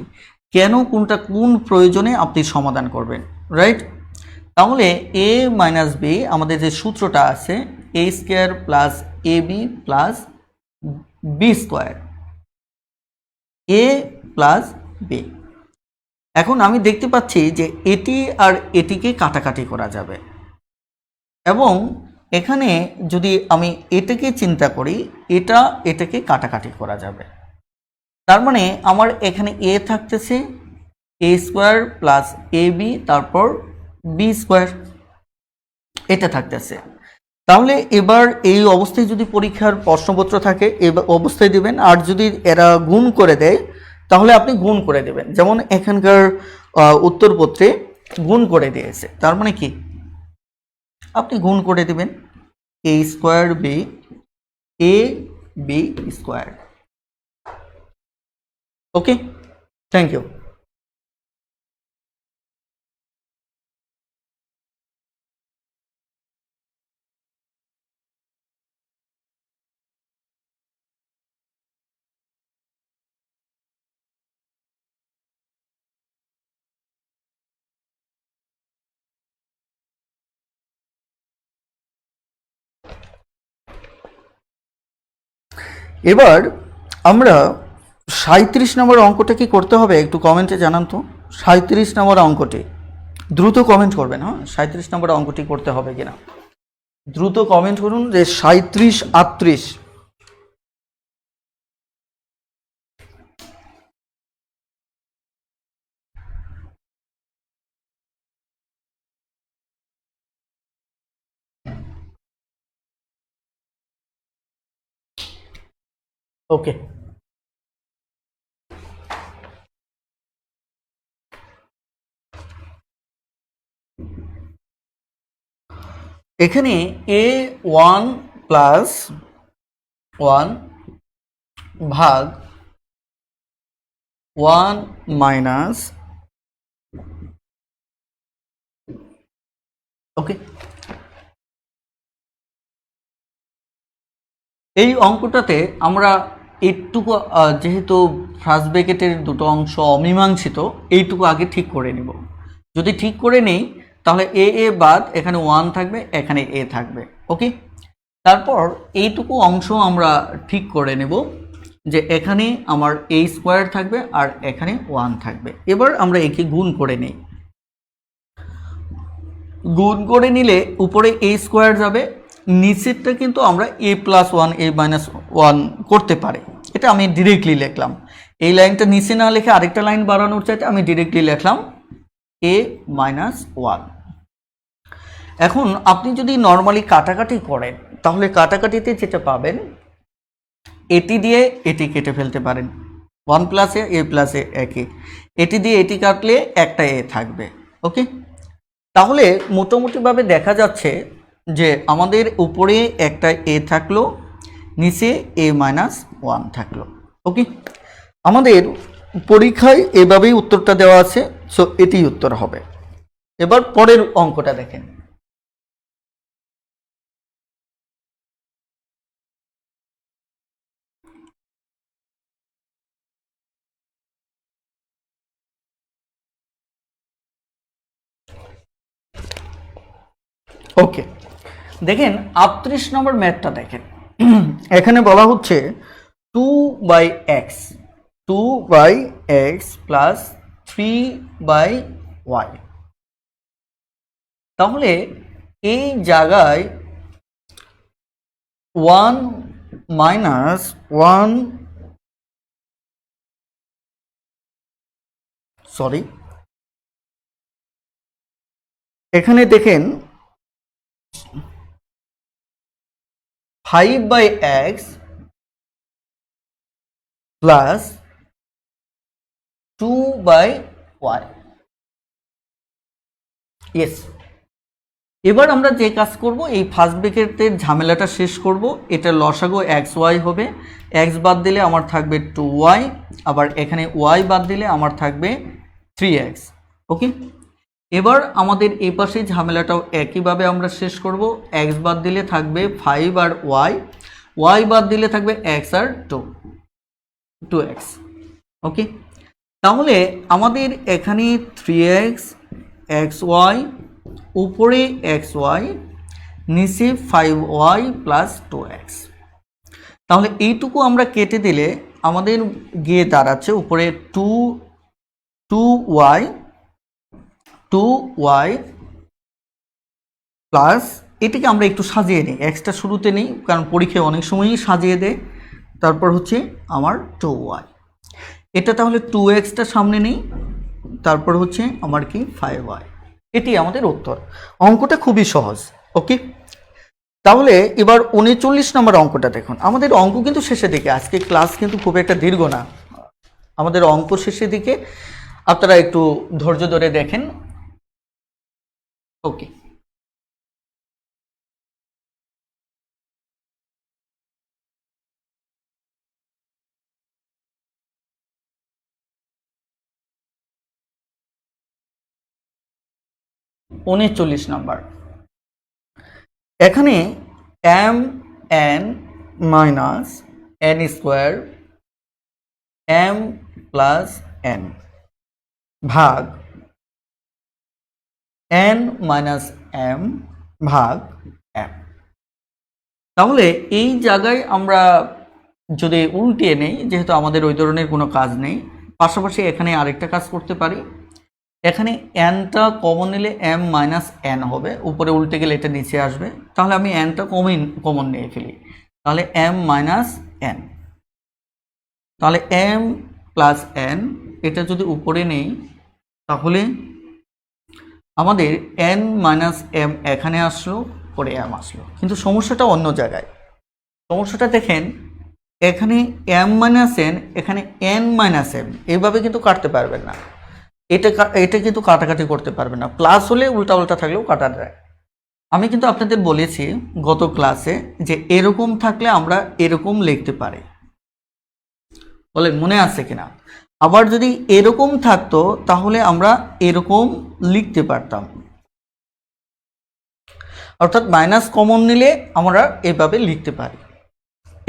S1: কেন কোনটা কোন প্রয়োজনে আপনি সমাধান করবেন, রাইট? তাহলে এ মাইনাস বি, আমাদের যে সূত্রটা আছে এ square plus A B plus b square, A plus B. এখন আমি দেখতে পাচ্ছি যে এটি আর এটিকে কাটাকাটি করা যাবে, এবং এখানে যদি আমি এটাকে চিন্তা করি, এটা এটাকে কাটাকাটি করা যাবে। তার মানে আমার এখানে এ থাকতেছে এ স্কোয়ার প্লাস এ বি, তারপর বি স্কোয়ার, এটা থাকতেছে। তাহলে এবার এই অবস্থায় যদি পরীক্ষার প্রশ্নপত্র থাকে এই অবস্থায় দিবেন, আর যদি এরা গুণ করে দেয় তাহলে আপনি গুণ করে দেবেন। যেমন এখানকার উত্তরপত্রে গুণ করে দিয়েছে, তার মানে কি আপনি গুণ করে দিবেন a square b, a b square. Okay, thank you. এবার আমরা 37 নম্বর অঙ্কটা কি করতে হবে একটু কমেন্টে জানান তো। 37 নম্বর অঙ্কটি দ্রুত কমেন্ট করবেন, হ্যাঁ, 37 নম্বর অঙ্কটি করতে হবে কিনা দ্রুত কমেন্ট করুন যে 37, 38। ওকে, এখানে এ 1 প্লাস 1 ভাগ 1 মাইনাস, ওকে, এই অঙ্কটাতে আমরা এইটুকু যেহেতু ফার্স্ট ব্র্যাকেটের দুটো অংশ অমীমাংসিত, এইটুকু আগে ঠিক করে নিব। যদি ঠিক করে নেই তাহলে এ বাদ এখানে 1 থাকবে, এখানে এ থাকবে, ওকে। তারপর এইটুকু অংশ আমরা ঠিক করে নেব যে এখানে আমার এ স্কোয়ার থাকবে আর এখানে 1 থাকবে। এবার আমরা একে গুণ করে নেই। গুণ করে নিলে উপরে এ স্কোয়ার যাবে, নিচেরটা কিন্তু আমরা এ প্লাস 1 এ মাইনাস 1 করতে পারি। এটা আমি ডিরেক্টলি লিখলাম। এই লাইনটা নিচে না লিখে আরেকটা লাইন বাড়ানোর চাইতে আমি ডিরেক্টলি লিখলাম এ মাইনাস 1। এখন আপনি যদি নর্মালি কাটাকাটি করেন তাহলে কাটাকাটিতে যেটা পাবেন, এটি দিয়ে এটি কেটে ফেলতে পারেন, 1 প্লাস এ প্লাস এ একই, এটি দিয়ে এটি কাটলে একটা এ থাকবে, ওকে। তাহলে মোটামুটিভাবে দেখা যাচ্ছে যে আমাদের উপরে একটা এ থাকলো, নিচে এ মাইনাস 1 থাকলো, ওকে। আমাদের পরীক্ষায় এভাবেই উত্তরটা দেওয়া আছে, সো এটি উত্তর হবে। এবার পরের অঙ্কটা দেখেন। ওকে, দেখেন 38 নম্বর ম্যাথটা দেখেন। এখানে বলা হচ্ছে 2/x 2/x প্লাস 3/y। তাহলে এই জায়গায় 1 মাইনাস 1, সরি, এখানে দেখেন 5/x প্লাস 2/y। ইয়েস, এবার আমরা যে কাজ করব, এই ফার্স্ট ব্র্যাকেটের ঝামেলাটা শেষ করব। এটা লসাগু xy হবে, x বাদ দিলে আমার থাকবে 2y, আবার এখানে y বাদ দিলে আমার থাকবে 3x, ওকে। এবার আমাদের এই পাশে ঝামেলাটাও একইভাবে আমরা শেষ করব। x বাদ দিলে থাকবে 5 আর y বাদ দিলে থাকবে x আর 2x, ওকে। তাহলে আমাদের এখানে 3x xy, উপরে xy, নিচে 5y প্লাস 2x। তাহলে এইটুকু আমরা কেটে দিলে আমাদের গিয়ে দাঁড়াচ্ছে উপরে 2y প্লাস, এটিকে আমরা একটু সাজিয়ে নিই, এক্সটা শুরুতে নেই কারণ পরীক্ষায় অনেক সময়ই সাজিয়ে দেয়। তারপর হচ্ছে আমার 2y, এটা তাহলে 2xটা সামনে নেই, তারপর হচ্ছে আমার কি 5y। এটি আমাদের উত্তর। অঙ্কটা খুবই সহজ, ওকে। তাহলে এবার 39 নম্বর অঙ্কটা দেখুন। আমাদের অঙ্ক কিন্তু শেষের দিকে, আজকে ক্লাস কিন্তু খুব একটা দীর্ঘ না, আমাদের অঙ্ক শেষের দিকে, আপনারা একটু ধৈর্য ধরে দেখেন, ওকে। উনচল্লিশ নম্বর, এখানে m n minus n square m plus n ভাগ n মাইনাস m ভাগ m। তাহলে এই জায়গায় আমরা যদি উল্টিয়ে নেই, যেহেতু আমাদের ওই ধরনের কোনো কাজ নেই, পাশাপাশি এখানে আরেকটা কাজ করতে পারি। এখানে nটা কমন নিলে m মাইনাস n হবে, উপরে উল্টে গেলে এটা নিচে আসবে, তাহলে আমি nটা কমন নিয়ে ফেলি, তাহলে m মাইনাস n, তাহলে m প্লাস n, এটা যদি উপরে নেই তাহলে আমাদের n মাইনাস m এখানে আসলো, পরে m আসলো, কিন্তু সমস্যাটা অন্য জায়গায়। সমস্যাটা দেখেন, এখানে m মাইনাস n, এখানে n মাইনাস m, এইভাবে কিন্তু কাটতে পারবেন না, এটা কিন্তু কাটাকাটি করতে পারবে না, প্লাস হলে উল্টা উল্টা থাকলেও কাটা যায়। আমি কিন্তু আপনাদের বলেছি গত ক্লাসে যে এরকম থাকলে আমরা এরকম লিখতে পারি, বলে মনে আছে কিনা? আবার যদি এরকম থাকতো তাহলে আমরা এরকম লিখতে পারতাম, অর্থাৎ মাইনাস কমন নিলে আমরা এভাবে লিখতে পারি,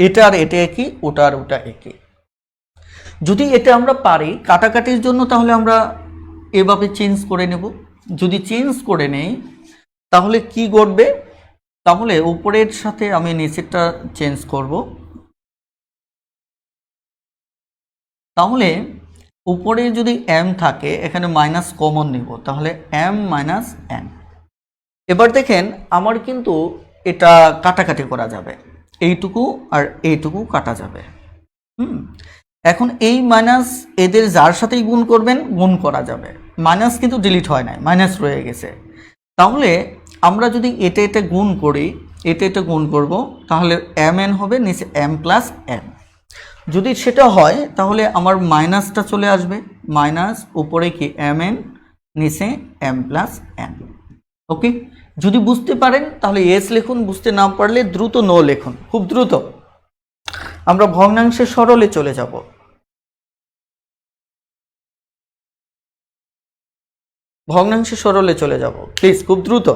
S1: এটা আর এটা একই, ওটা আর ওটা একই। যদি এটা আমরা পারি কাটাকাটির জন্য তাহলে আমরা এভাবে চেঞ্জ করে নেব। যদি চেঞ্জ করে নেই তাহলে কি ঘটবে? তাহলে উপরের সাথে আমি নিচেরটা চেঞ্জ করব। তাহলে উপরে যদি m থাকে এখানে মাইনাস কমন নিব, তাহলে m মাইনাস n। এবার দেখেন আমার কিন্তু এটা কাটাকাটি করা যাবে, এইটুকু আর এইটুকু কাটা যাবে। এখন এই মাইনাস এদের যার সাথেই গুণ করবেন গুণ করা যাবে, মাইনাস কিন্তু ডিলিট হয় নাই, মাইনাস রয়ে গেছে। তাহলে আমরা যদি এটা এটা গুণ করি, এটা এটা গুণ করব, তাহলে mn হবে, নিচে m প্লাস n। যদি সেটা হয় তাহলে আমার মাইনাসটা চলে আসবে, মাইনাস উপরে কি mn, নিচে m প্লাস n। ওকে, যদি বুঝতে পারেন তাহলে এস লিখুন, বুঝতে না পারলে দ্রুত নো লিখুন, খুব দ্রুত। আমরা ভগ্নাংশের সরলে চলে যাব। ভগ্নাংশের সরলে চলে যাব প্লিজ, খুব দ্রুত।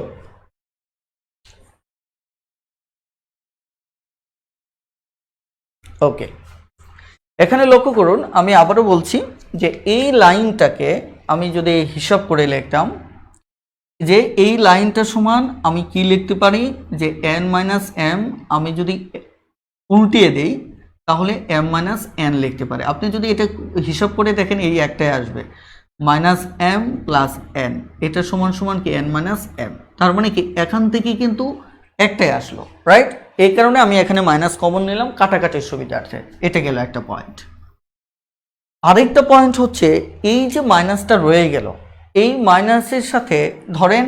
S1: ওকে, এখানে লক্ষ্য করুন, আমি আবারও বলছি যে এই লাইনটাকে আমি যদি হিসাব করে লিখতাম যে এই লাইনটা সমান আমি কি লিখতে পারি যে n মাইনাস m, আমি যদি উল্টিয়ে দেই তাহলে m মাইনাস n লিখতে পারে। আপনি যদি এটা হিসাব করে দেখেন এই একটাই আসবে, মাইনাস m প্লাস n, এটা সমান সমান কি n মাইনাস m। তার মানে কি এখান থেকে কিন্তু একটাই আসলো, রাইট? এই কারণে আমি এখানে মাইনাস কমন নিলাম কাটাকাটির সুবিধার্থে। এটা গেল একটা পয়েন্ট। আরেকটা পয়েন্ট হচ্ছে এই যে মাইনাসটা রয়ে গেল, এই মাইনাসের সাথে ধরেন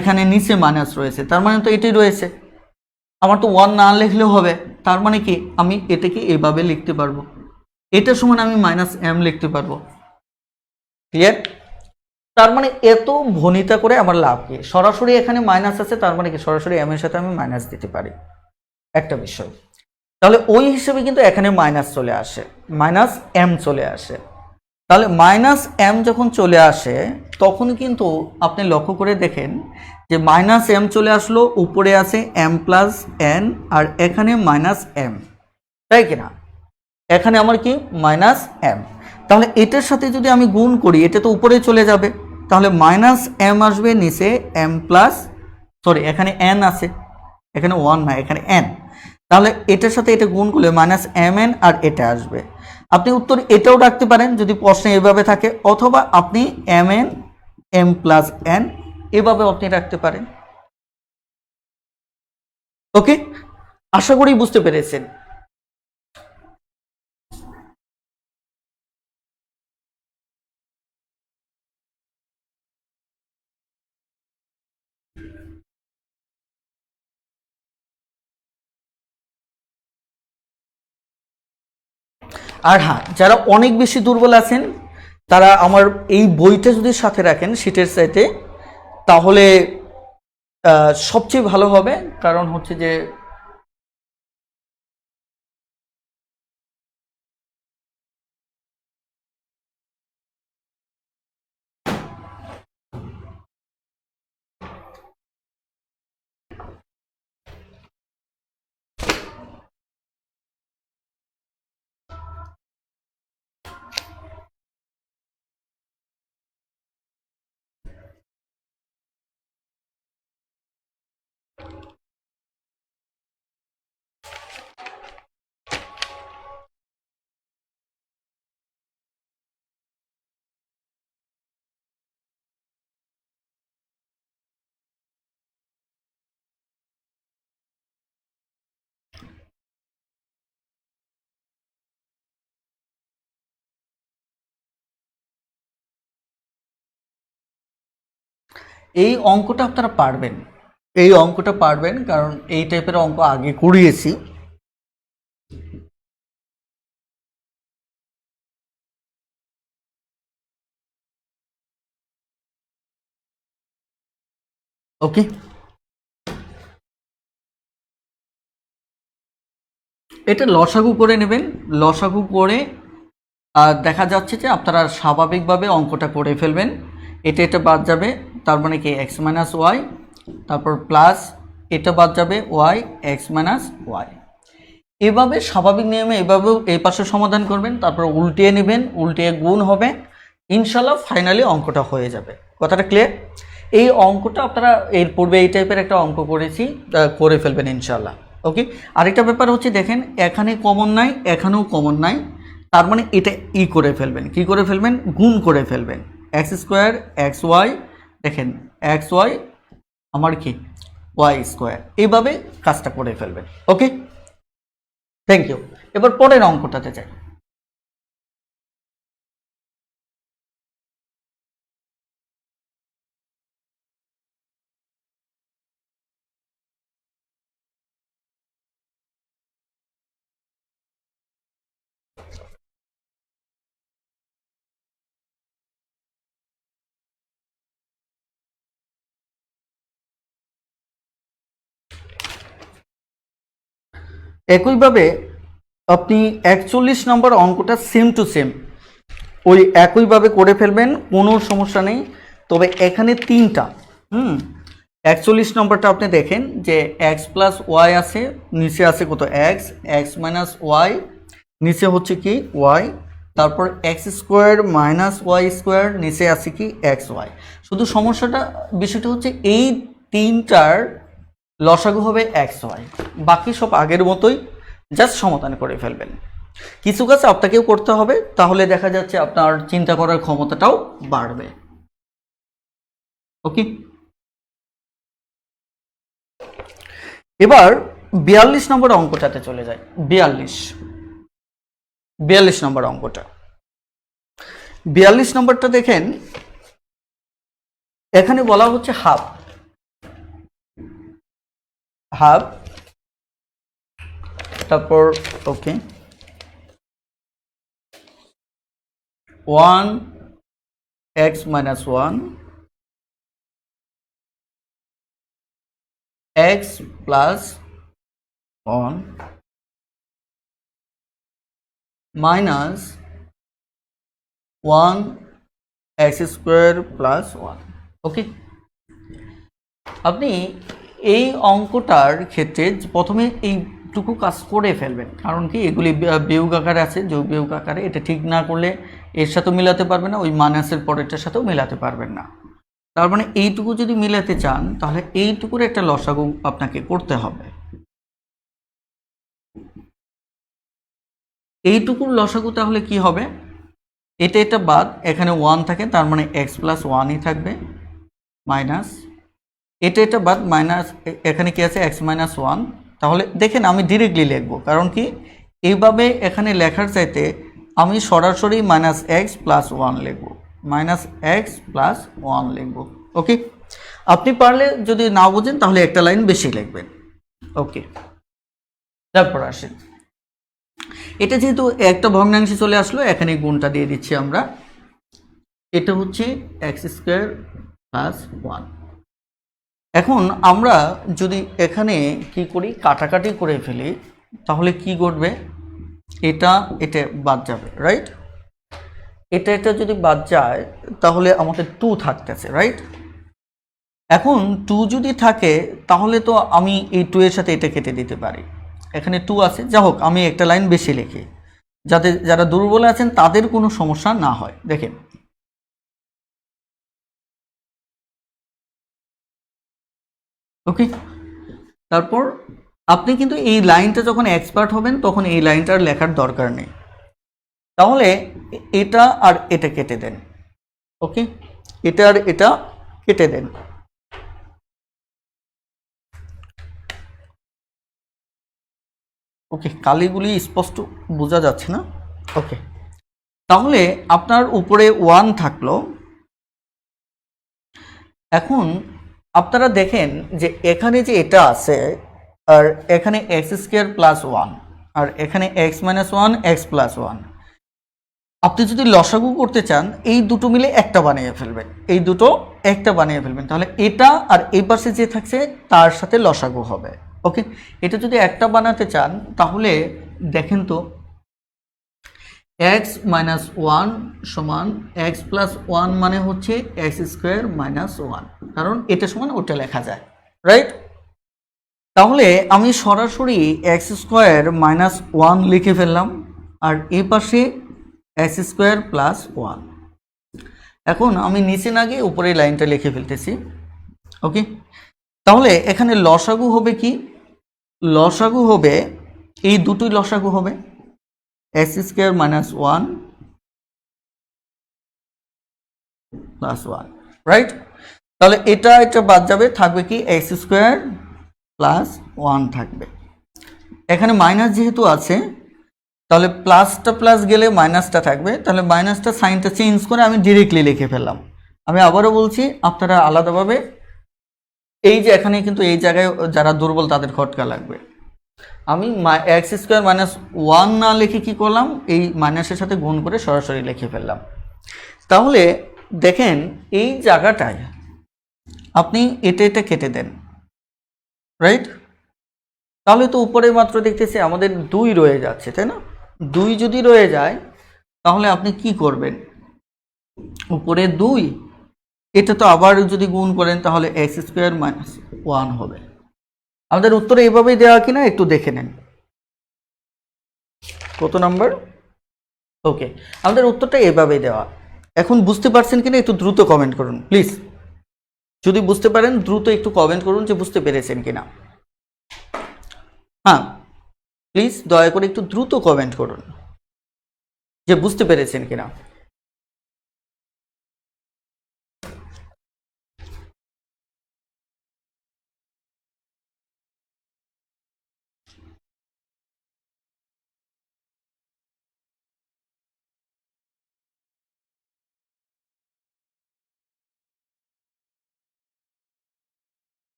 S1: এখানে নিচে মাইনাস রয়েছে, তার মানে তো এটাই রয়েছে, আমার তো 1 না লিখলেও হবে। তার মানে কি আমি এটাকে এভাবে লিখতে পারবো, এটা সমান আমি মাইনাস m লিখতে পারবো। ক্লিয়ার? তার মানে এত ভনিতা করে আমার লাভ কি? সরাসরি এখানে মাইনাস আছে, তার মানে কি সরাসরি m এর সাথে আমি মাইনাস দিতে পারি, একটা বিষয়। তাহলে ওই হিসেবে কিন্তু এখানে মাইনাস চলে আসে, মাইনাস m চলে আসে। তাহলে মাইনাস m যখন চলে আসে তখন কিন্তু আপনি লক্ষ্য করে দেখেন যে মাইনাস m চলে আসলো, উপরে আছে m প্লাস n, আর এখানে মাইনাস m, তাই কিনা? এখানে আমার কি মাইনাস m, তাহলে এটার সাথে যদি আমি গুণ করি এটা তো উপরে চলে যাবে, তাহলে মাইনাস m আসবে, নিচে m প্লাস, সরি এখানে n আছে, এখানে 1 না এখানে n, তাহলে এটার সাথে এটা গুণ করলে মাইনাস mn আর এটা আসবে। আপনি উত্তর এটাও রাখতে পারেন যদি প্রশ্নে এভাবে থাকে, অথবা আপনি mn m প্লাস n এভাবেও আপনি রাখতে পারেন। ওকে, আশা করি বুঝতে পেরেছেন। আর হ্যাঁ, যারা অনেক বেশি দুর্বল আছেন তারা আমার এই বইটা যদি সাথে রাখেন শীটের সাইটে, তাহলে সবচেয়ে ভালো হবে। কারণ হচ্ছে যে এই অঙ্কটা আপনারা পারবেন, এই অঙ্কটা পারবেন, কারণ এই টাইপের অঙ্ক আগে করিয়েছি। ওকে, এটা লসাগু করে নেবেন। লসাগু করে দেখা যাচ্ছে যে আপনারা স্বাভাবিকভাবে অঙ্কটা করে ফেলবেন। এটা বাদ যাবে, তার মানে কি এক্স মাইনাস ওয়াই, তারপর প্লাস এটা বাদ যাবে ওয়াই এক্স মাইনাস ওয়াই। এভাবে স্বাভাবিক নিয়মে এভাবেও এই পাশে সমাধান করবেন, তারপর উল্টিয়ে নেবেন, উল্টিয়ে গুণ হবে, ইনশাল্লাহ ফাইনালি অঙ্কটা হয়ে যাবে। কথাটা ক্লিয়ার? এই অঙ্কটা আপনারা এর পূর্বে এই টাইপের একটা অঙ্ক করেছি, করে ফেলবেন ইনশাল্লাহ। ওকে, আরেকটা ব্যাপার হচ্ছে দেখেন এখানে কমন নাই, এখানেও কমন নাই, তার মানে এটা করে ফেলবেন। কি করে ফেলবেন? গুণ করে ফেলবেন। এক্স স্কোয়ার এক্স ওয়াই, দেখেন এক্স ওয়াই আমার কি ওয়াই স্কোয়ার, এইভাবে কাজটা করে ফেলবেন। ওকে, থ্যাংক ইউ। এবার পরের অঙ্কটাতে যাই। একইভাবে আপনি 41 নম্বর অঙ্কটা সেম টু সেম ওই একইভাবে করে ফেলবেন, কোনো সমস্যা নেই। তবে এখানে তিনটা 41 নম্বরটা আপনি দেখেন যে এক্স প্লাস ওয়াই আছে, নিচে আছে কত এক্স, এক্স মাইনাস ওয়াই, নিচে হচ্ছে কি ওয়াই, তারপর x square minus y square, নিচে আছে কি এক্স ওয়াই। শুধু বিষয়টা হচ্ছে এই তিনটার লসাগু হবে এক্স ওয়াই, বাকি সব আগের মতোই, জাস্ট সমাধান করে ফেলবেন। কিছু কাজ আপনাকেও করতে হবে, তাহলে দেখা যাচ্ছে আপনার চিন্তা করার ক্ষমতাটাও বাড়বে। ওকে, এবার 42 নম্বর অঙ্কটাতে চলে যায়। 42 নম্বর অঙ্কটা, 42 নম্বরটা দেখেন এখানে বলা হচ্ছে হাফ, তারপর ওকে 1 x minus 1 x plus 1 minus 1 x square plus 1। ওকে, আপনি এই অঙ্কটার ক্ষেত্রে প্রথমে এইটুকু কাজ করে ফেলবেন, কারণ কি এগুলি বিয়োগ আকারে আছে, যোগ বিয়োগ আকারে, এটা ঠিক না করলে এর সাথেও মিলাতে পারবেন না, ওই মাইনাসের পরেরটার সাথেও মিলাতে পারবেন না। তার মানে এইটুকু যদি মিলাতে চান তাহলে এইটুকুর একটা লসাগু আপনাকে করতে হবে। এইটুকুর লসাগু তাহলে কি হবে? এটা বাদ, এখানে 1 থাকে, তার মানে এক্স প্লাস 1ই থাকবে, মাইনাস এটা বাদ, মাইনাস এখানে কি আছে এক্স মাইনাস 1। তাহলে দেখেন আমি ডিরেক্টলি লিখবো, কারণ কি এইভাবে এখানে লেখার চাইতে আমি সরাসরি মাইনাস এক্স প্লাস 1 লিখবো, মাইনাস এক্স প্লাস 1 লিখবো। ওকে, আপনি পারলে যদি না বোঝেন তাহলে একটা লাইন বেশি লিখবেন। ওকে, তারপর আসেন, এটা যেহেতু একটা ভগ্নাংশে চলে আসলো, এখানে গুণটা দিয়ে দিচ্ছি আমরা। এটা হচ্ছে এক্স স্কোয়ার প্লাস 1। এখন আমরা যদি এখানে কি করি, কাটাকাটি করে ফেলি, তাহলে কি ঘটবে? এটা বাদ যাবে, রাইট? এটা যদি বাদ যায় তাহলে আমাদের 2 থাকতেছে, রাইট? এখন 2 যদি থাকে তাহলে তো আমি এই 2 এর সাথে এটা কেটে দিতে পারি, এখানে 2 আছে। যা হোক, আমি একটা লাইন বেশি লিখি যাতে যারা দুর্বল আছেন তাদের কোনো সমস্যা না হয়। দেখেন ওকে, তারপর আপনি কিন্তু এই লাইনটা যখন এক্সপার্ট হবেন তখন এই লাইনটার লেখার দরকার নেই, তাহলে এটা আর এটা কেটে দেন। ওকে, এটা আর এটা কেটে দেন। ওকে, কালিগুলি স্পষ্ট বোঝা যাচ্ছে না? ওকে, তাহলে আপনার উপরে 1 থাকলো। এখন আপনারা দেখেন যে এখানে যে এটা আছে, আর এখানে এক্স স্কোয়ার প্লাস 1, আর এখানে এক্স মাইনাস 1 এক্স প্লাস 1, আপনি যদি লসাগু করতে চান এই দুটো মিলে একটা বানিয়ে ফেলবেন, এই দুটো একটা বানিয়ে ফেলবেন, তাহলে এটা আর এই পাশে যে থাকছে তার সাথে লসাগু হবে। ওকে, এটা যদি একটা বানাতে চান তাহলে দেখেন তো x মাইনাস ওয়ান সমান x প্লাস ওয়ান মানে হচ্ছে এক্স স্কোয়ার মাইনাস ওয়ান, কারণ এটা সমান ওটা লেখা যায়, রাইট? তাহলে আমি সরাসরি এক্স স্কোয়ার মাইনাস ওয়ান লিখে ফেললাম আর এই পাশে এক্স স্কোয়ার প্লাস ওয়ান। এখন আমি নিচে না গিয়ে উপরে লাইনটা লিখে ফেলতেছি। ওকে, তাহলে এখানে লসাগু হবে কি? লসাগু হবে এই দুটোই লসাগু হবে x square minus one plus one, right? তাহলে এটা বাদ যাবে, থাকবে কি এক্স স্কোয়ার প্লাস ওয়ান থাকবে। এখানে মাইনাস যেহেতু আছে তাহলে প্লাসটা প্লাস গেলে মাইনাসটা থাকবে, তাহলে মাইনাসটা সাইনটা চেঞ্জ করে আমি ডিরেক্টলি লিখে ফেললাম। আমি আবারও বলছি, আপনারা আলাদাভাবে এই যে এখানে কিন্তু এই জায়গায় যারা দুর্বল তাদের খটকা লাগবে। আমি এক্স স্কোয়ার মাইনাস ওয়ান না লিখে কী করলাম, এই মাইনাসের সাথে গুণ করে সরাসরি লিখে ফেললাম। তাহলে দেখেন এই জায়গাটায় আপনি এটা কেটে দেন, রাইট? তাহলে তো উপরে মাত্র দেখতেছি আমাদের 2 রয়ে যাচ্ছে, তাই না? 2 যদি রয়ে যায় তাহলে আপনি কি করবেন? উপরে 2, এটা তো আবার যদি গুণ করেন তাহলে এক্স স্কোয়ার মাইনাস ওয়ান হবে। আমাদের উত্তরে এভাবেই দেওয়া কিনা একটু দেখে নেন। কত নাম্বার? ওকে, আমাদের উত্তরটা এভাবেই দেওয়া। এখন বুঝতে পারছেন কিনা একটু দ্রুত কমেন্ট করুন প্লিজ। যদি বুঝতে পারেন দ্রুত একটু কমেন্ট করুন যে বুঝতে পেরেছেন কিনা। হ্যাঁ, প্লিজ দয়া করে একটু দ্রুত কমেন্ট করুন যে বুঝতে পেরেছেন কিনা।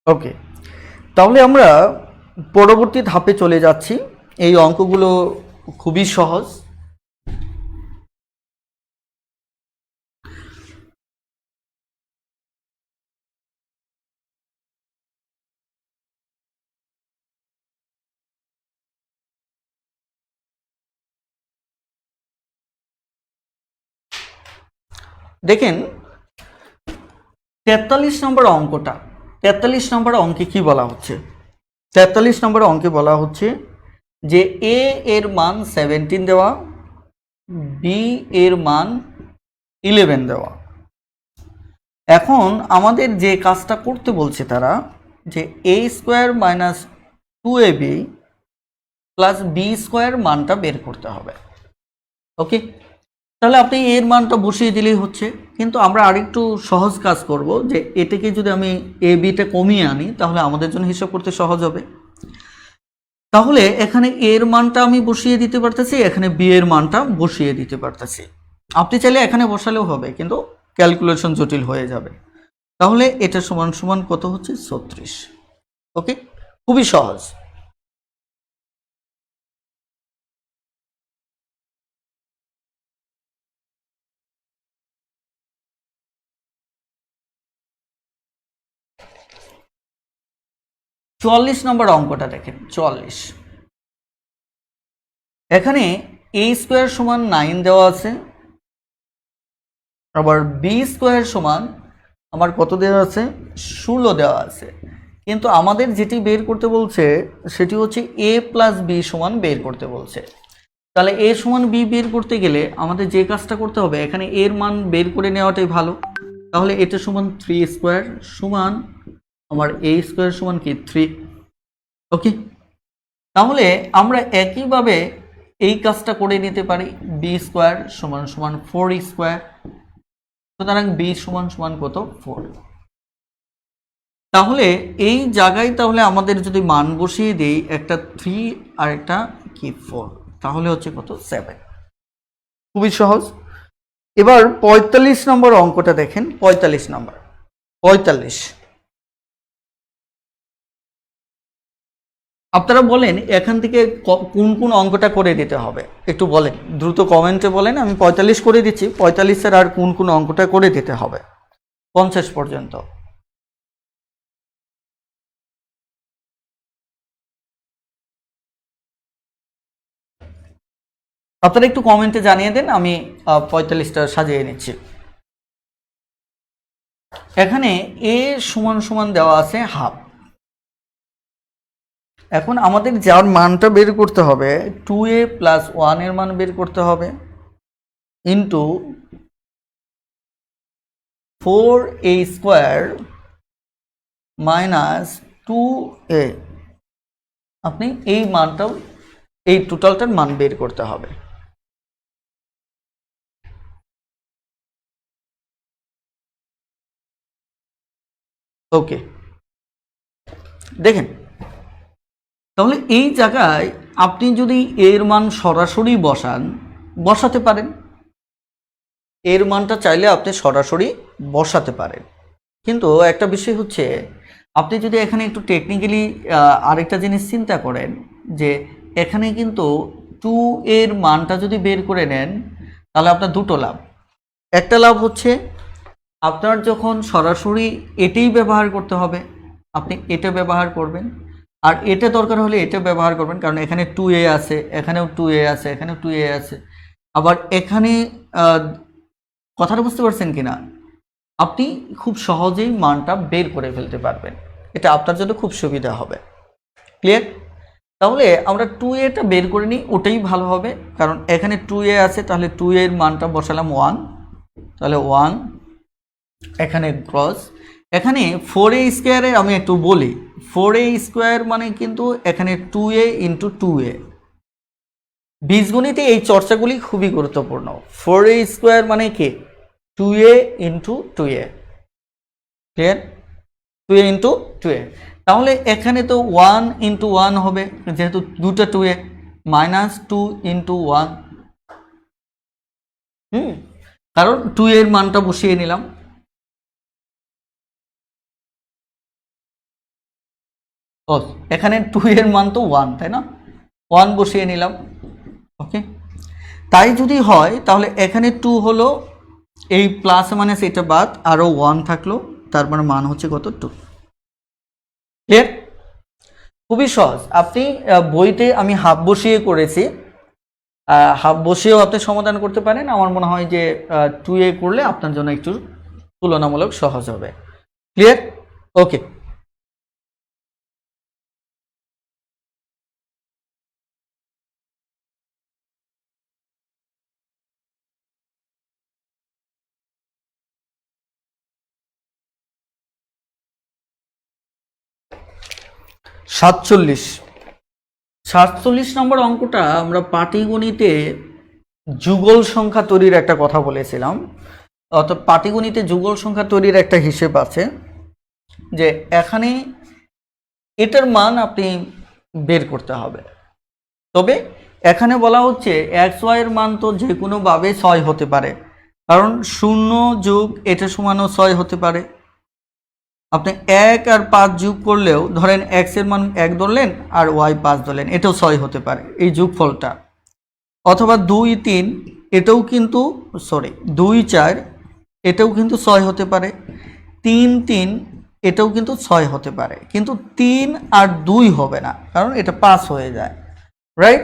S1: ওকে, তাহলে আমরা পরবর্তী ধাপে চলে যাচ্ছি। এই অঙ্কগুলো খুবই সহজ। দেখেন 43 নম্বর অঙ্কটা, 43 নম্বর অঙ্কে কি বলা হচ্ছে? 43 নম্বর অঙ্কে বলা হচ্ছে যে এ এর মান 17 দেওয়া, বি এর মান 11 দেওয়া। এখন আমাদের যে কাজটা করতে বলছে তারা যে a square minus 2ab plus b square মানটা বের করতে হবে। ওকে, তাহলে আপনি এর মানটা বসিয়ে দিলেই হচ্ছে, কিন্তু আমরা আরেকটু সহজ কাজ করব যে এটাকে যদি আমি এ বিটা কমিয়ে আনি তাহলে আমাদের জন্য হিসাব করতে সহজ হবে। তাহলে এখানে এর মানটা আমি বসিয়ে দিতে পারতেছি, এখানে বি এর মানটা বসিয়ে দিতে পারতেছি। আপনি চাইলে এখানে বসালেও হবে, কিন্তু ক্যালকুলেশন জটিল হয়ে যাবে। তাহলে এটা সমান সমান কত হচ্ছে? 36। ওকে, খুবই সহজ। চুয়াল্লিশ নম্বর অঙ্কটা দেখেন, 44। এখানে এ স্কোয়ার সমান 9 দেওয়া আছে, আবার বি স্কোয়ার সমান আমার কত দেওয়া আছে? 16 দেওয়া আছে। কিন্তু আমাদের যেটি বের করতে বলছে সেটি হচ্ছে এ প্লাস বি সমান বের করতে বলছে। তাহলে এ সমান বি বের করতে গেলে আমাদের যে কাজটা করতে হবে, এখানে এর মান বের করে নেওয়াটাই ভালো। তাহলে এটা সমান 3 স্কোয়ার সমান আমার এ স্কোয়ার সমান কি 3। ওকে, তাহলে আমরা একইভাবে এই কাজটা করে নিতে পারি। বি স্কোয়ার সমান সমান 4 স্কোয়ার, সুতরাং বি সমান সমান কত? 4। তাহলে এই জায়গায় তাহলে আমাদের যদি মান বসিয়ে দিই, একটা 3 আর একটা কি 4, তাহলে হচ্ছে কত? 7। খুবই সহজ। এবার 45 নম্বর অঙ্কটা দেখেন, 45 নম্বর। 45 আপনারা বলেন এখান থেকে কোন কোন অঙ্কটা করে দিতে হবে একটু বলেন, দ্রুত কমেন্টে বলেন। আমি 45 করে দিচ্ছি, 45-এর আর কোন কোন অঙ্কটা করে দিতে হবে 50 পর্যন্ত। আপনারা একটু কমেন্টে জানিয়ে দেন, আমি 45টা সাজিয়ে নিচ্ছি। এখানে এ সমান সমান দেওয়া আছে হাফ। এখন আমাদের যার মানটা বের করতে হবে 2a + 1 এর মান বের করতে হবে ইন্টু 4a² - 2a। আপনি এই মানটাও, এই টোটালটার মান বের করতে হবে। ওকে, দেখেন তাহলে এই জায়গায় আপনি যদি এর মান সরাসরি বসাতে পারেন, এর মানটা চাইলে আপনি সরাসরি বসাতে পারেন। কিন্তু একটা বিষয় হচ্ছে, আপনি যদি এখানে একটু টেকনিক্যালি আরেকটা জিনিস চিন্তা করেন যে এখানে কিন্তু 2 এর মানটা যদি বের করে নেন তাহলে আপনার দুটো লাভ। একটা লাভ হচ্ছে আপনার যখন সরাসরি এটাই ব্যবহার করতে হবে আপনি এটা ব্যবহার করবেন, আর এটা দরকার হলে এটা ব্যবহার করবেন, কারণ এখানে 2a আছে, এখানেও 2a আছে, এখানেও 2a আছে। আবার এখানে কথাটা বুঝতে পারছেন কিনা, আপনি খুব সহজেই মানটা বের করে ফেলতে পারবেন, এটা আপনার জন্য খুব সুবিধা হবে। ক্লিয়ার? তাহলে আমরা 2a-টা বের করে নিই, ওটাই ভালো হবে, কারণ এখানে 2a আছে, তাহলে 2a এর মানটা বসালাম 1, তাহলে 1, এখানে ক্রস। এখানে 4a² আমি একটু বলি, 4a² মানে কিন্তু এখানে 2a × 2a। বীজগণিতে এই চর্চাগুলি খুবই গুরুত্বপূর্ণ। 4a² মানে কি 2a × 2a। Clear? 2a × 2a। তাহলে এখানে তো 1 × 1 হবে, যেহেতু দুটো 2a, -2 × 1। কারণ 2 এর মানটা বসিয়ে নিলাম। ও, এখানে 2 এর মান তো 1, তাই না? 1 বসিয়ে নিলাম। ওকে, তাই যদি হয় তাহলে এখানে 2 হলো, এই প্লাস মাইনাস এটা বাদ, আরও 1 থাকলো, তার মানে মান হচ্ছে কত 2। ক্লিয়ার? খুবই সহজ। আপনি বইতে আমি হাফ বসিয়ে করেছি, হাফ বসিয়েও আপনি সমাধান করতে পারেন। আমার মনে হয় যে 2a করলে আপনার জন্য একটু তুলনামূলক সহজ হবে। ক্লিয়ার? ওকে, সাতচল্লিশ 47 নম্বর অঙ্কটা আমরা পাটিগণিতে যুগল সংখ্যা তৈরির একটা কথা বলেছিলাম। অর্থাৎ পাটিগণিতে যুগল সংখ্যা তৈরির একটা হিসেব আছে, যে এখানে এটার মান আপনি বের করতে হবে। তবে এখানে বলা হচ্ছে xy এর মান তো যে কোনোভাবে 6 হতে পারে, কারণ 0 যোগ এটা সমানও 6 হতে পারে। আপনি 1 আর 5 যোগ করলেও, ধরেন x এর মান 1 ধরলেন আর y 5 ধরলেন, এটাও 6 হতে পারে এই যোগফলটা। অথবা 2 3, এটাও কিন্তু 2 4, এটাও কিন্তু 6 হতে পারে। 3 3, এটাও কিন্তু 6 হতে পারে, কিন্তু 3 আর 2 হবে না, কারণ এটা 5 হয়ে যায়। রাইট?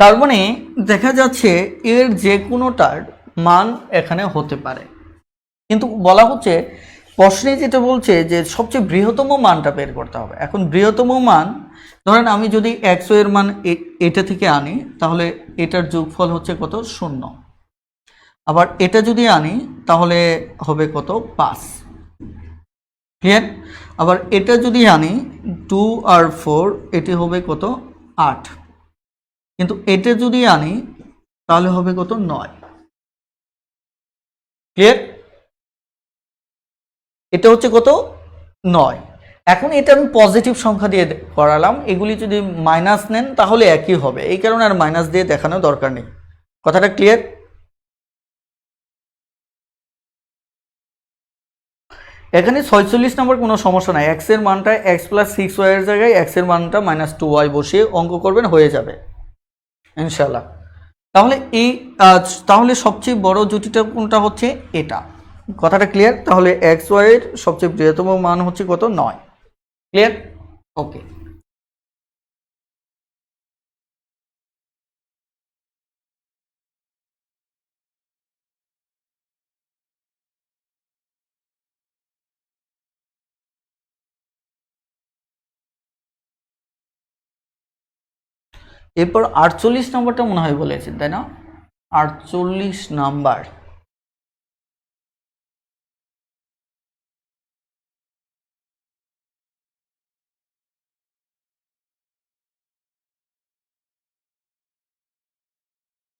S1: তার মানে দেখা যাচ্ছে এর যে কোনোটার মান এখানে হতে পারে, কিন্তু বলা হচ্ছে প্রশ্নে যেটা বলছে যে সবচেয়ে বৃহত্তম মানটা বের করতে হবে। এখন বৃহত্তম মান, ধরেন আমি যদি 100 এর মান এটা থেকে আনি, তাহলে এটার যোগফল হচ্ছে কত 0। আবার এটা যদি আনি তাহলে হবে কত 5। ক্লিয়ার? আবার এটা যদি আনি 2 আর 4, এটি হবে কত 8। কিন্তু এটা যদি আনি তাহলে হবে কত 9। ক্লিয়ার? এটা হচ্ছে কত 9। এখন এটা আমি পজিটিভ সংখ্যা দিয়ে করালাম, এগুলি যদি মাইনাস নেন তাহলে একই হবে, এই কারণে আর মাইনাস দিয়ে দেখানোর দরকার নেই। কথাটা ক্লিয়ার? এখানে 46 নম্বর কোনো সমস্যা নাই, এক্স এর মানটা এক্স প্লাস 6y এর জায়গায় এক্স এর মানটা -2y বসিয়ে অঙ্ক করবেন, হয়ে যাবে ইনশাল্লাহ। তাহলে তাহলে সবচেয়ে বড় জুটিটা কোনটা হচ্ছে এটা, কথাটা ক্লিয়ার? তাহলে এক্স ওয়াই এর সবচেয়ে বৃহত্তম মান হচ্ছে কত? 9। ক্লিয়ার? ওকে। এরপর 48 নম্বরটা মনে হয় বলেছেন, তাই না? 48 নাম্বার।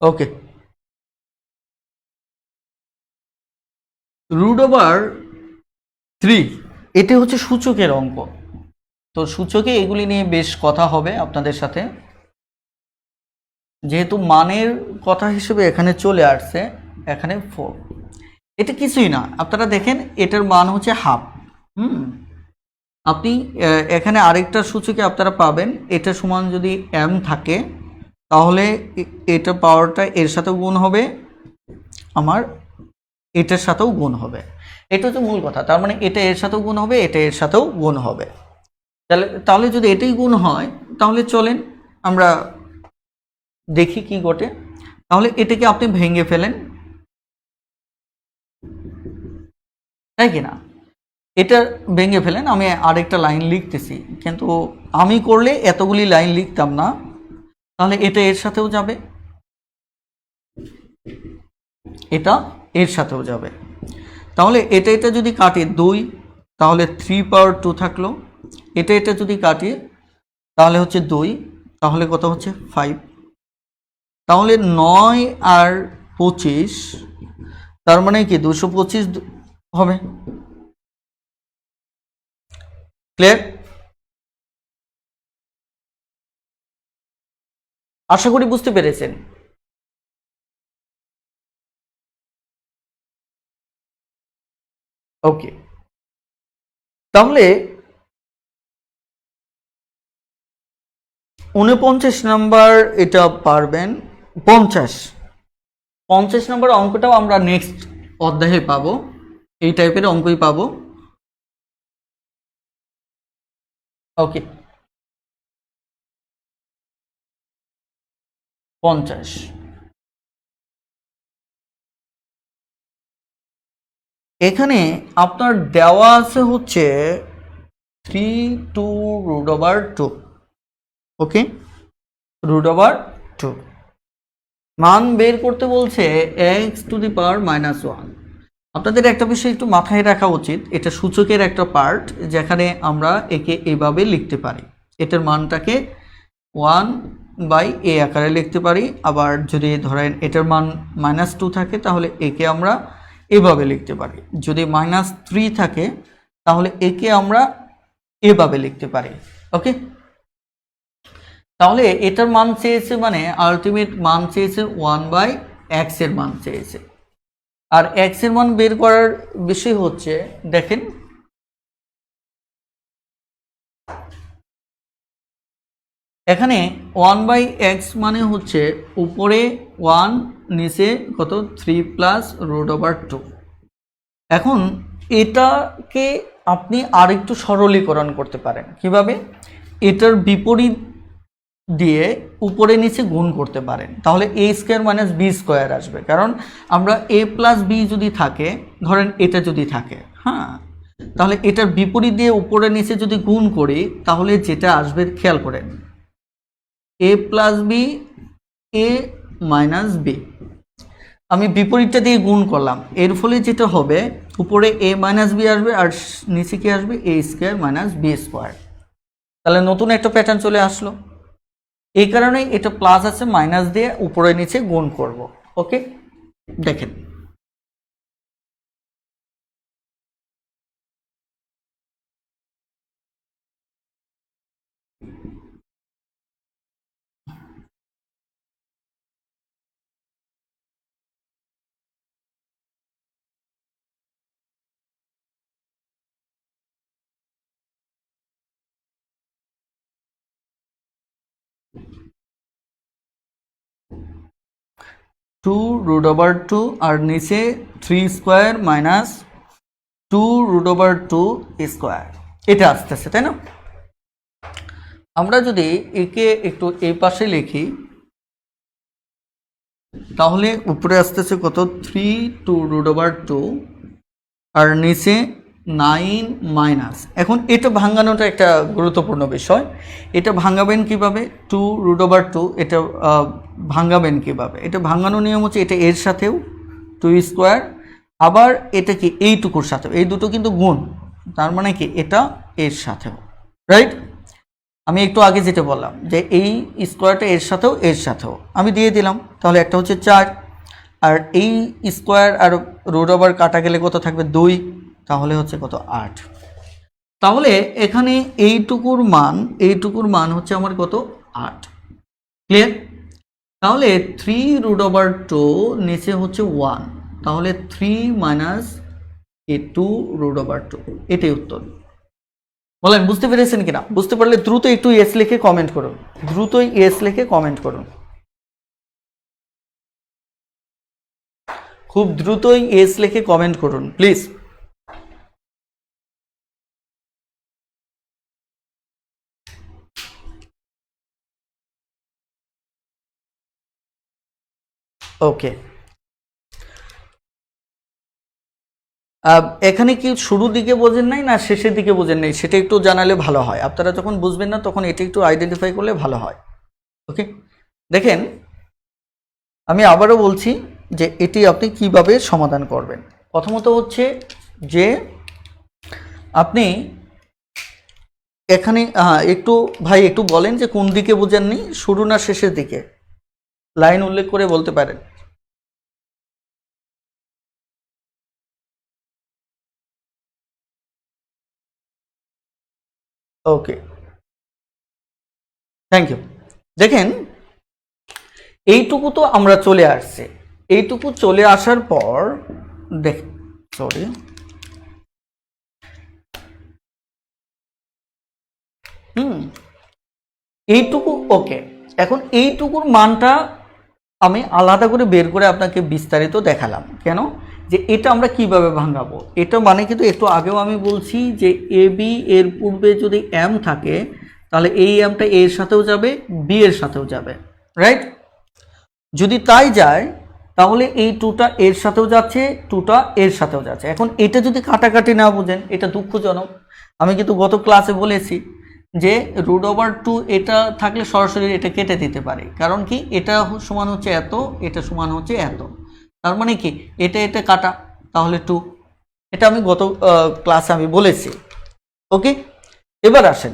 S1: ওকে, √3 এটি হচ্ছে সূচকের অঙ্ক। তো সূচকে এগুলি নিয়ে বেশ কথা হবে আপনাদের সাথে, যেহেতু মানের কথা হিসেবে এখানে চলে আসছে, এখানে 4। এটা কিছুই না, আপনারা দেখেন এটার মান হচ্ছে হাফ। আপনি এখানে আরেকটা সূচকে আপনারা পাবেন, এটা সমান যদি m থাকে তাহলে এটার পাওয়ারটা এর সাথেও গুণ হবে, আমার এটার সাথেও গুণ হবে। এটা হচ্ছে মূল কথা। তার মানে এটা এর সাথেও গুণ হবে, এটা এর সাথেও গুণ হবে। তাহলে যদি এটাই গুণ হয় তাহলে চলেন আমরা দেখি কি ঘটে। তাহলে এটাকে আপনি ভেঙে ফেলেন, তাই কিনা? এটা ভেঙে ফেলেন। আমি আরেকটা লাইন লিখতেছি, কিন্তু আমি করলে এতগুলি লাইন লিখতাম না। তাহলে এটা এর সাথেও যাবে, এটা এর সাথেও যাবে। তাহলে এটা যদি কাটি 2, তাহলে 3 পাওয়ার 2 থাকলো। এটা যদি কাটি তাহলে হচ্ছে 2, তাহলে কত হচ্ছে 5। তাহলে 9 আর 25, তার মানে কি 225 হবে। ক্লিয়ার? আশা করি বুঝতে পেরেছেন। ওকে, তাহলে 49 নাম্বার এটা পারবেন। 50 নম্বর অঙ্কটাও আমরা নেক্সট অধ্যায়ে পাবো, এই টাইপের অঙ্কই পাবো। ওকে, 50 এখানে আপনার দেওয়া আছে হচ্ছে 3 to √2। ওকে, √2 মান বের করতে বলছে x⁻⁻1। আপনাদের একটা বিষয় একটু মাথায় রাখা উচিত, এটা সূচকের একটা পার্ট, যেখানে আমরা একে এভাবে লিখতে পারি, এটার মানটাকে 1/a আকারে লিখতে পারি। আবার যদি ধরেন এটার মান -2 থাকে তাহলে একে আমরা এভাবে লিখতে পারি। যদি -3 থাকে তাহলে একে আমরা এভাবে লিখতে পারি। ওকে, তাহলে এটার মান চেয়েছে, মানে আলটিমেট মান চেয়েছে 1/x এর মান চেয়েছে। আর x এর মান বের করার বিষয় হচ্ছে, দেখেন এখানে 1/x মানে হচ্ছে উপরে 1, নিচে কত 3 + √2। এখন এটাকে আপনি আরেকটু সরলীকরণ করতে পারেন কিভাবে? এটার বিপরীত দিয়ে উপরে নিচে গুণ করতে পারেন, তাহলে a² - b² আসবে। কারণ আমরা a + b যদি থাকে, ধরেন এটা যদি থাকে, হ্যাঁ, তাহলে এটার বিপরীত দিয়ে উপরে নিচে যদি গুণ করি তাহলে যেটা আসবে খেয়াল করেন, a + b, a - b। আমি বিপরীতটা দিয়ে গুণ করলাম, এর ফলে যেটা হবে উপরে a - b আসবে আর নিচে কি আসবে a² - b²। তাহলে নতুন একটা প্যাটার্ন চলে আসলো। এই কারণেই এটা প্লাস আছে, মাইনাস দিয়ে উপরে নিচে গুণ করব। ওকে, দেখেন 2√2 আর নিচে 3 স্কোয়ার মাইনাস 2√2 স্কোয়ার, এটা আসতেছে, তাই না? আমরা যদি একে একটু এই পাশে লিখি তাহলে উপরে আসতেছে কত, 3√2 আর নিচে 9 মাইনাস। এখন এটা ভাঙানোটা একটা গুরুত্বপূর্ণ বিষয়। এটা ভাঙাবেন কিভাবে? 2√2 এটা ভাঙাবেন কিভাবে? এটা ভাঙানোর নিয়ম হচ্ছে এটা এর সাথেও 2 স্কোয়ার, আবার এটা কি এইটুকুর সাথেও, এই দুটো কিন্তু গুণ, তার মানে কি এটা এর সাথেও, রাইট? আমি একটু আগে যেটা বললাম যে এই স্কোয়ারটা এর সাথেও আমি দিয়ে দিলাম, তাহলে একটা হচ্ছে 4, আর এই স্কোয়ার আর রুট ওভার কাটা গেলে কত থাকবে? 2, তাহলে হচ্ছে কত? 8। তাহলে এখানে এইটুকুর মান হচ্ছে আমার কত? 8। ক্লিয়ার? তাহলে 3√2 নিচে হচ্ছে 1, তাহলে 3 মাইনাস এই 2√2, এটাই উত্তর। বলেন বুঝতে পেরেছেন কিনা? বুঝতে পারলে দ্রুত একটু এস লিখে কমেন্ট করুন, দ্রুতই এস লিখে কমেন্ট করুন, খুব দ্রুতই এস লিখে কমেন্ট করুন প্লিজ। ওকে, এখানে কি শুরুর দিকে বোঝেন নাই না শেষের দিকে বোঝেন নাই, সেটা একটু জানালে ভালো হয়। আপনারা যখন বুঝবেন না তখন এটা একটু আইডেন্টিফাই করলে ভালো হয়। ওকে, দেখেন আমি আবারও বলছি যে এটি আপনি কিভাবে সমাধান করবেন। প্রথমত হচ্ছে যে আপনি এখানে একটু ভাই একটু বলেন যে কোন দিকে বোঝেননি, শুরু না শেষের দিকে, লাইন উল্লেখ করে বলতে পারেন। ওকে, থ্যাংক ইউ। দেখেন এইটুকু তো আমরা চলে আসছে, এইটুকু চলে আসার পর দেখ, সরি, এইটুকু ওকে। এখন এইটুকুর মানটা আমি আলাদা করে বের করে আপনাকে বিস্তারিত দেখালাম, কেন যে এটা আমরা কিভাবে ভাঙাবো। এটা মানে কিন্তু একটু আগেও আমি বলছি যে এ বি এর পূর্বে যদি এম থাকে তাহলে এই এমটা এর সাথেও যাবে, বি এর সাথেও যাবে, রাইট? যদি তাই যায় তাহলে এই টুটা এর সাথেও যাচ্ছে, টুটা এর সাথেও যাচ্ছে। এখন এটা যদি কাটাকাটি না বুঝেন এটা দুঃখজনক। আমি কিন্তু গত ক্লাসে বলেছি যে √2 এটা থাকলে সরাসরি এটা কেটে দিতে পারে, কারণ কি এটা সমান হচ্ছে এত, এটা সমান হচ্ছে এত, তার মানে কি এটা এটা কাটা, তাহলে 2। এটা আমি গত ক্লাসে আমি বলেছি। ওকে, এবার আসেন,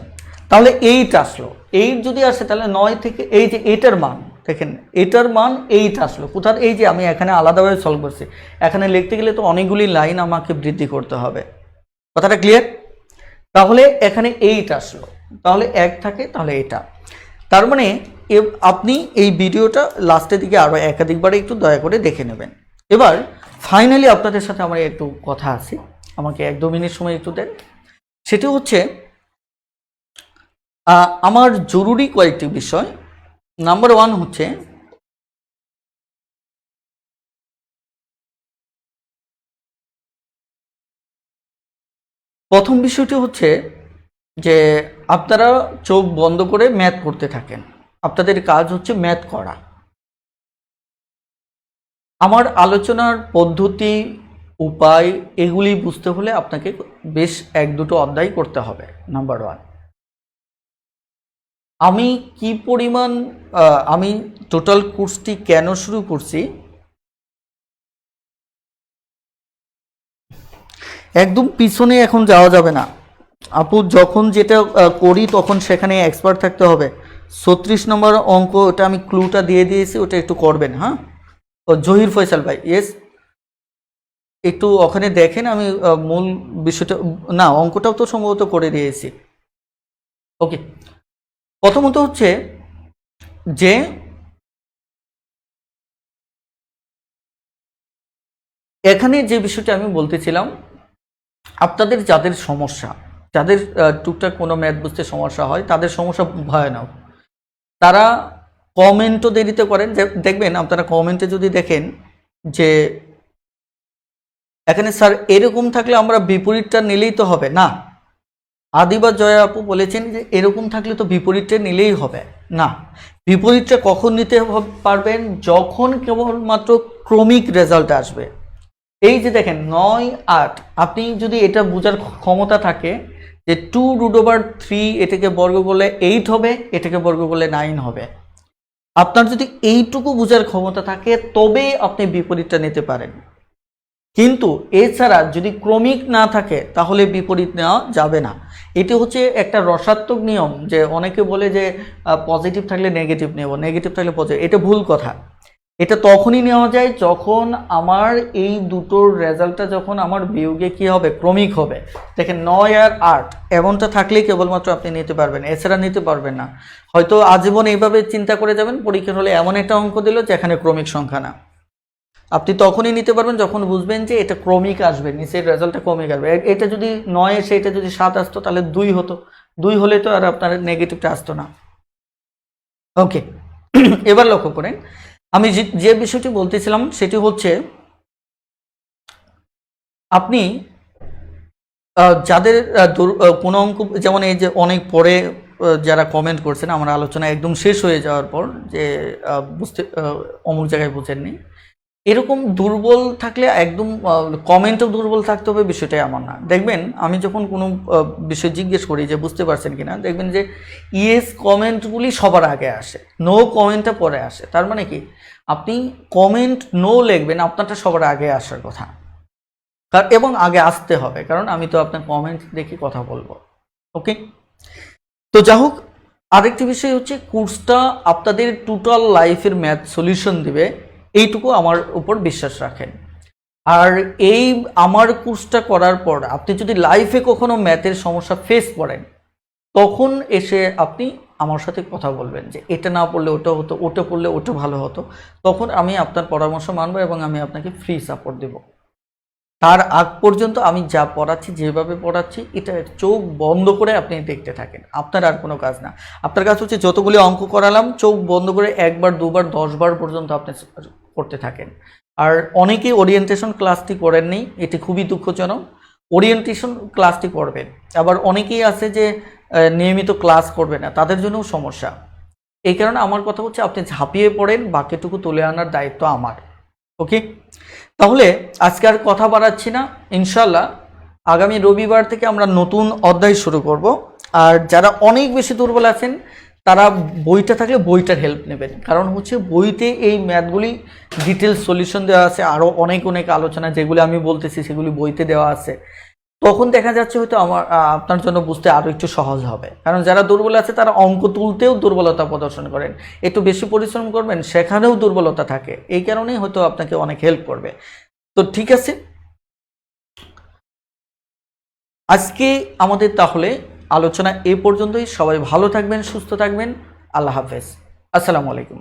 S1: তাহলে 8 আসলো। 8 যদি আসে তাহলে 9 থেকে এই যে এটার মান দেখেন, এটার মান 8 আসলো কোথার? এই যে আমি এখানে আলাদাভাবে সলভ করছি, এখানে লিখতে গেলে তো অনেকগুলি লাইন আমাকে বৃদ্ধি করতে হবে। কথাটা ক্লিয়ার? তাহলে এখানে 8 আসলো, তাহলে 1 থাকে, তাহলে এটা। তার মানে আপনি এই ভিডিওটা লাস্টের দিকে আরও একাধিকবার একটু দয়া করে দেখে নেবেন। এবার ফাইনালি আপনাদের সাথে আমার একটু কথা আছে, আমাকে 1-2 মিনিট সময় একটু দেন। সেটি হচ্ছে আমার জরুরি কয়েকটি বিষয়। নাম্বার 1 হচ্ছে প্রথম বিষয়টি হচ্ছে যে আপনারা চোখ বন্ধ করে ম্যাথ করতে থাকেন, আপনাদের কাজ হচ্ছে ম্যাথ করা। আমার আলোচনার পদ্ধতি, উপায় এগুলি বুঝতে হলে আপনাকে বেশ 1-2টো অধ্যায় করতে হবে। নাম্বার 1, আমি কি পরিমাণ আমি টোটাল কোর্সটি কেন শুরু করছি, একদম পিছনে এখন যাওয়া যাবে না আপু। যখন যেটা করি তখন সেখানে এক্সপার্ট থাকতে হবে। 36 নম্বর অঙ্ক, ওটা আমি ক্লুটা দিয়ে দিয়েছি, ওটা একটু করবেন। হ্যাঁ, ও জহির ফয়সাল ভাই, ইয়েস, একটু ওখানে দেখেন। আমি মূল বিষয়টা না, অঙ্কটাও তো সম্ভবত করে দিয়েছি। ওকে, প্রথমত হচ্ছে যে এখানে যে বিষয়টা আমি বলতেছিলাম, আপনাদের যাদের সমস্যা, যাদের টুকটাক কোনো ম্যাথ বুঝতে সমস্যা হয়, তাদের সমস্যা ভয়ানক। তারা কমেন্টও দেরিতে করেন। যে দেখবেন আপনারা কমেন্টে যদি দেখেন যে এখানে স্যার এরকম থাকলে আমরা বিপরীতটা নিলেই তো হবে না। আদিবা জয়া আপু বলেছেন যে এরকম থাকলে তো বিপরীতটা নিলেই হবে না। বিপরীতটা কখন নিতে পারবেন? যখন কেবলমাত্র ক্রমিক রেজাল্ট আসবে। এই যে দেখেন 9 8, আপনি যদি এটা বোঝার ক্ষমতা থাকে যে 2√3 এটাকে বর্গ করলে 8 হবে, এটাকে বর্গ করলে 9 হবে, আপনার যদি এইটুকু বোঝার ক্ষমতা থাকে তবে আপনি বিপরীতটা নিতে পারেন। কিন্তু এছাড়া যদি ক্রমিক না থাকে তাহলে বিপরীত নেওয়া যাবে না। এটি হচ্ছে একটা রসাত্মক নিয়ম, যে অনেকে বলে যে পজিটিভ থাকলে নেগেটিভ নেব, নেগেটিভ থাকলে পজিটিভ। এটা ভুল কথা। এটা তখনই নেওয়া যায় যখন আমার এই দুটোর রেজাল্টটা যখন আমার বিয়োগে কি হবে, ক্রমিক হবে। দেখেন 9 আর 8 এমনটা থাকলেই কেবলমাত্র আপনি নিতে পারবেন, এছাড়া নিতে পারবেন না। হয়তো আজীবন এইভাবে চিন্তা করে যাবেন, পরীক্ষার হলে এমন একটা অঙ্ক দিল যেখানে ক্রমিক সংখ্যা না, আপনি তখনই নিতে পারবেন যখন বুঝবেন যে এটা ক্রমিক আসবে, নিচের রেজাল্টটা ক্রমিক আসবে। এটা যদি 9 এসে এটা যদি 7 আসতো তাহলে 2 হতো, 2 হলে তো আর আপনার নেগেটিভটা আসতো না। ওকে, এবার লক্ষ্য করেন আমি যে বিষয়টি বলতেছিলাম সেটি হচ্ছে আপনি যাদের কোনো অঙ্ক, যেমন এই যে অনেক পরে যারা কমেন্ট করছেন আমার আলোচনা একদম শেষ হয়ে যাওয়ার পর, যে বুঝতে অমুক জায়গায় বুঝেননি, এরকম দুর্বল থাকলে একদম কমেন্টও দুর্বল থাকতে হবে বিষয়টাই এমন না। দেখবেন আমি যখন কোনো বিষয় জিজ্ঞেস করি যে বুঝতে পারছেন কিনা, দেখবেন যে ইয়েস কমেন্টগুলি সবার আগে আসে, নো কমেন্টটা পরে আসে। তার মানে কি, আপনি কমেন্ট নো লিখবেন, আপনারটা সবার আগে আসার কথা, এবং আগে আসতে হবে, কারণ আমি তো আপনার কমেন্ট দেখে কথা বলবো। ওকে, তো যা হোক, আরেকটি বিষয় হচ্ছে কোর্সটা আপনাদের টোটাল লাইফের ম্যাথ সলিউশন দিবে, এইটুকু আমার উপর বিশ্বাস রাখেন। আর এই আমার কোর্সটা করার পর আপনি যদি লাইফে কখনো ম্যাথের সমস্যা ফেস করেন, তখন এসে আপনি আমার সাথে কথা বলবেন যে এটা না পড়লে ওটা হতো, ওটা পড়লে ওটা ভালো হতো, তখন আমি আপনার পরামর্শ মানব এবং আমি আপনাকে ফ্রি সাপোর্ট দেব। তার আগ পর্যন্ত আমি যা পড়াচ্ছি, যেভাবে পড়াচ্ছি, এটা চোখ বন্ধ করে আপনি দেখতে থাকেন, আপনার আর কোনো কাজ না। আপনার কাজ হচ্ছে যতগুলি অঙ্ক করালাম চোখ বন্ধ করে 1 বার 2 বার 10 বার পর্যন্ত আপনি করতে থাকেন। আর অনেকেই ওরিয়েন্টেশন ক্লাসটি করেননি, এটি খুবই দুঃখজনক। ওরিয়েন্টেশন ক্লাসটি করবেন। আবার অনেকেই আছে যে নিয়মিত ক্লাস করবে না, তাদের জন্যও সমস্যা। এই কারণে আমার কথা হচ্ছে আপনি ঝাঁপিয়ে পড়েন, বাকিটুকু তুলে আনার দায়িত্ব আমার। ওকে, তাহলে আজকে আর কথা বাড়াচ্ছি না। ইনশাল্লাহ আগামী রবিবার থেকে আমরা নতুন অধ্যায় শুরু করব। আর যারা অনেক বেশি দুর্বল আছেন তারা বইটা থাকলে বইটার হেল্প নেবেন, কারণ হচ্ছে বইতে এই ম্যাথগুলি ডিটেলস সলিউশন দেওয়া আছে, আরও অনেক অনেক আলোচনা যেগুলি আমি বলতেছি সেগুলি বইতে দেওয়া আছে। তখন দেখা যাচ্ছে হয়তো আপনার জন্য বুঝতে আরও একটু সহজ হবে, কারণ যারা দুর্বল আছে তারা অঙ্ক তুলতেও দুর্বলতা প্রদর্শন করেন, একটু বেশি পরিশ্রম করবেন সেখানেও দুর্বলতা থাকে, এই কারণেই হয়তো আপনাকে অনেক হেল্প করবে। তো ঠিক আছে, আজকে আমাদের তাহলে আলোচনা এ পর্যন্তই। সবাই ভালো থাকবেন, সুস্থ থাকবেন। আল্লাহ হাফেজ, আসসালামু আলাইকুম।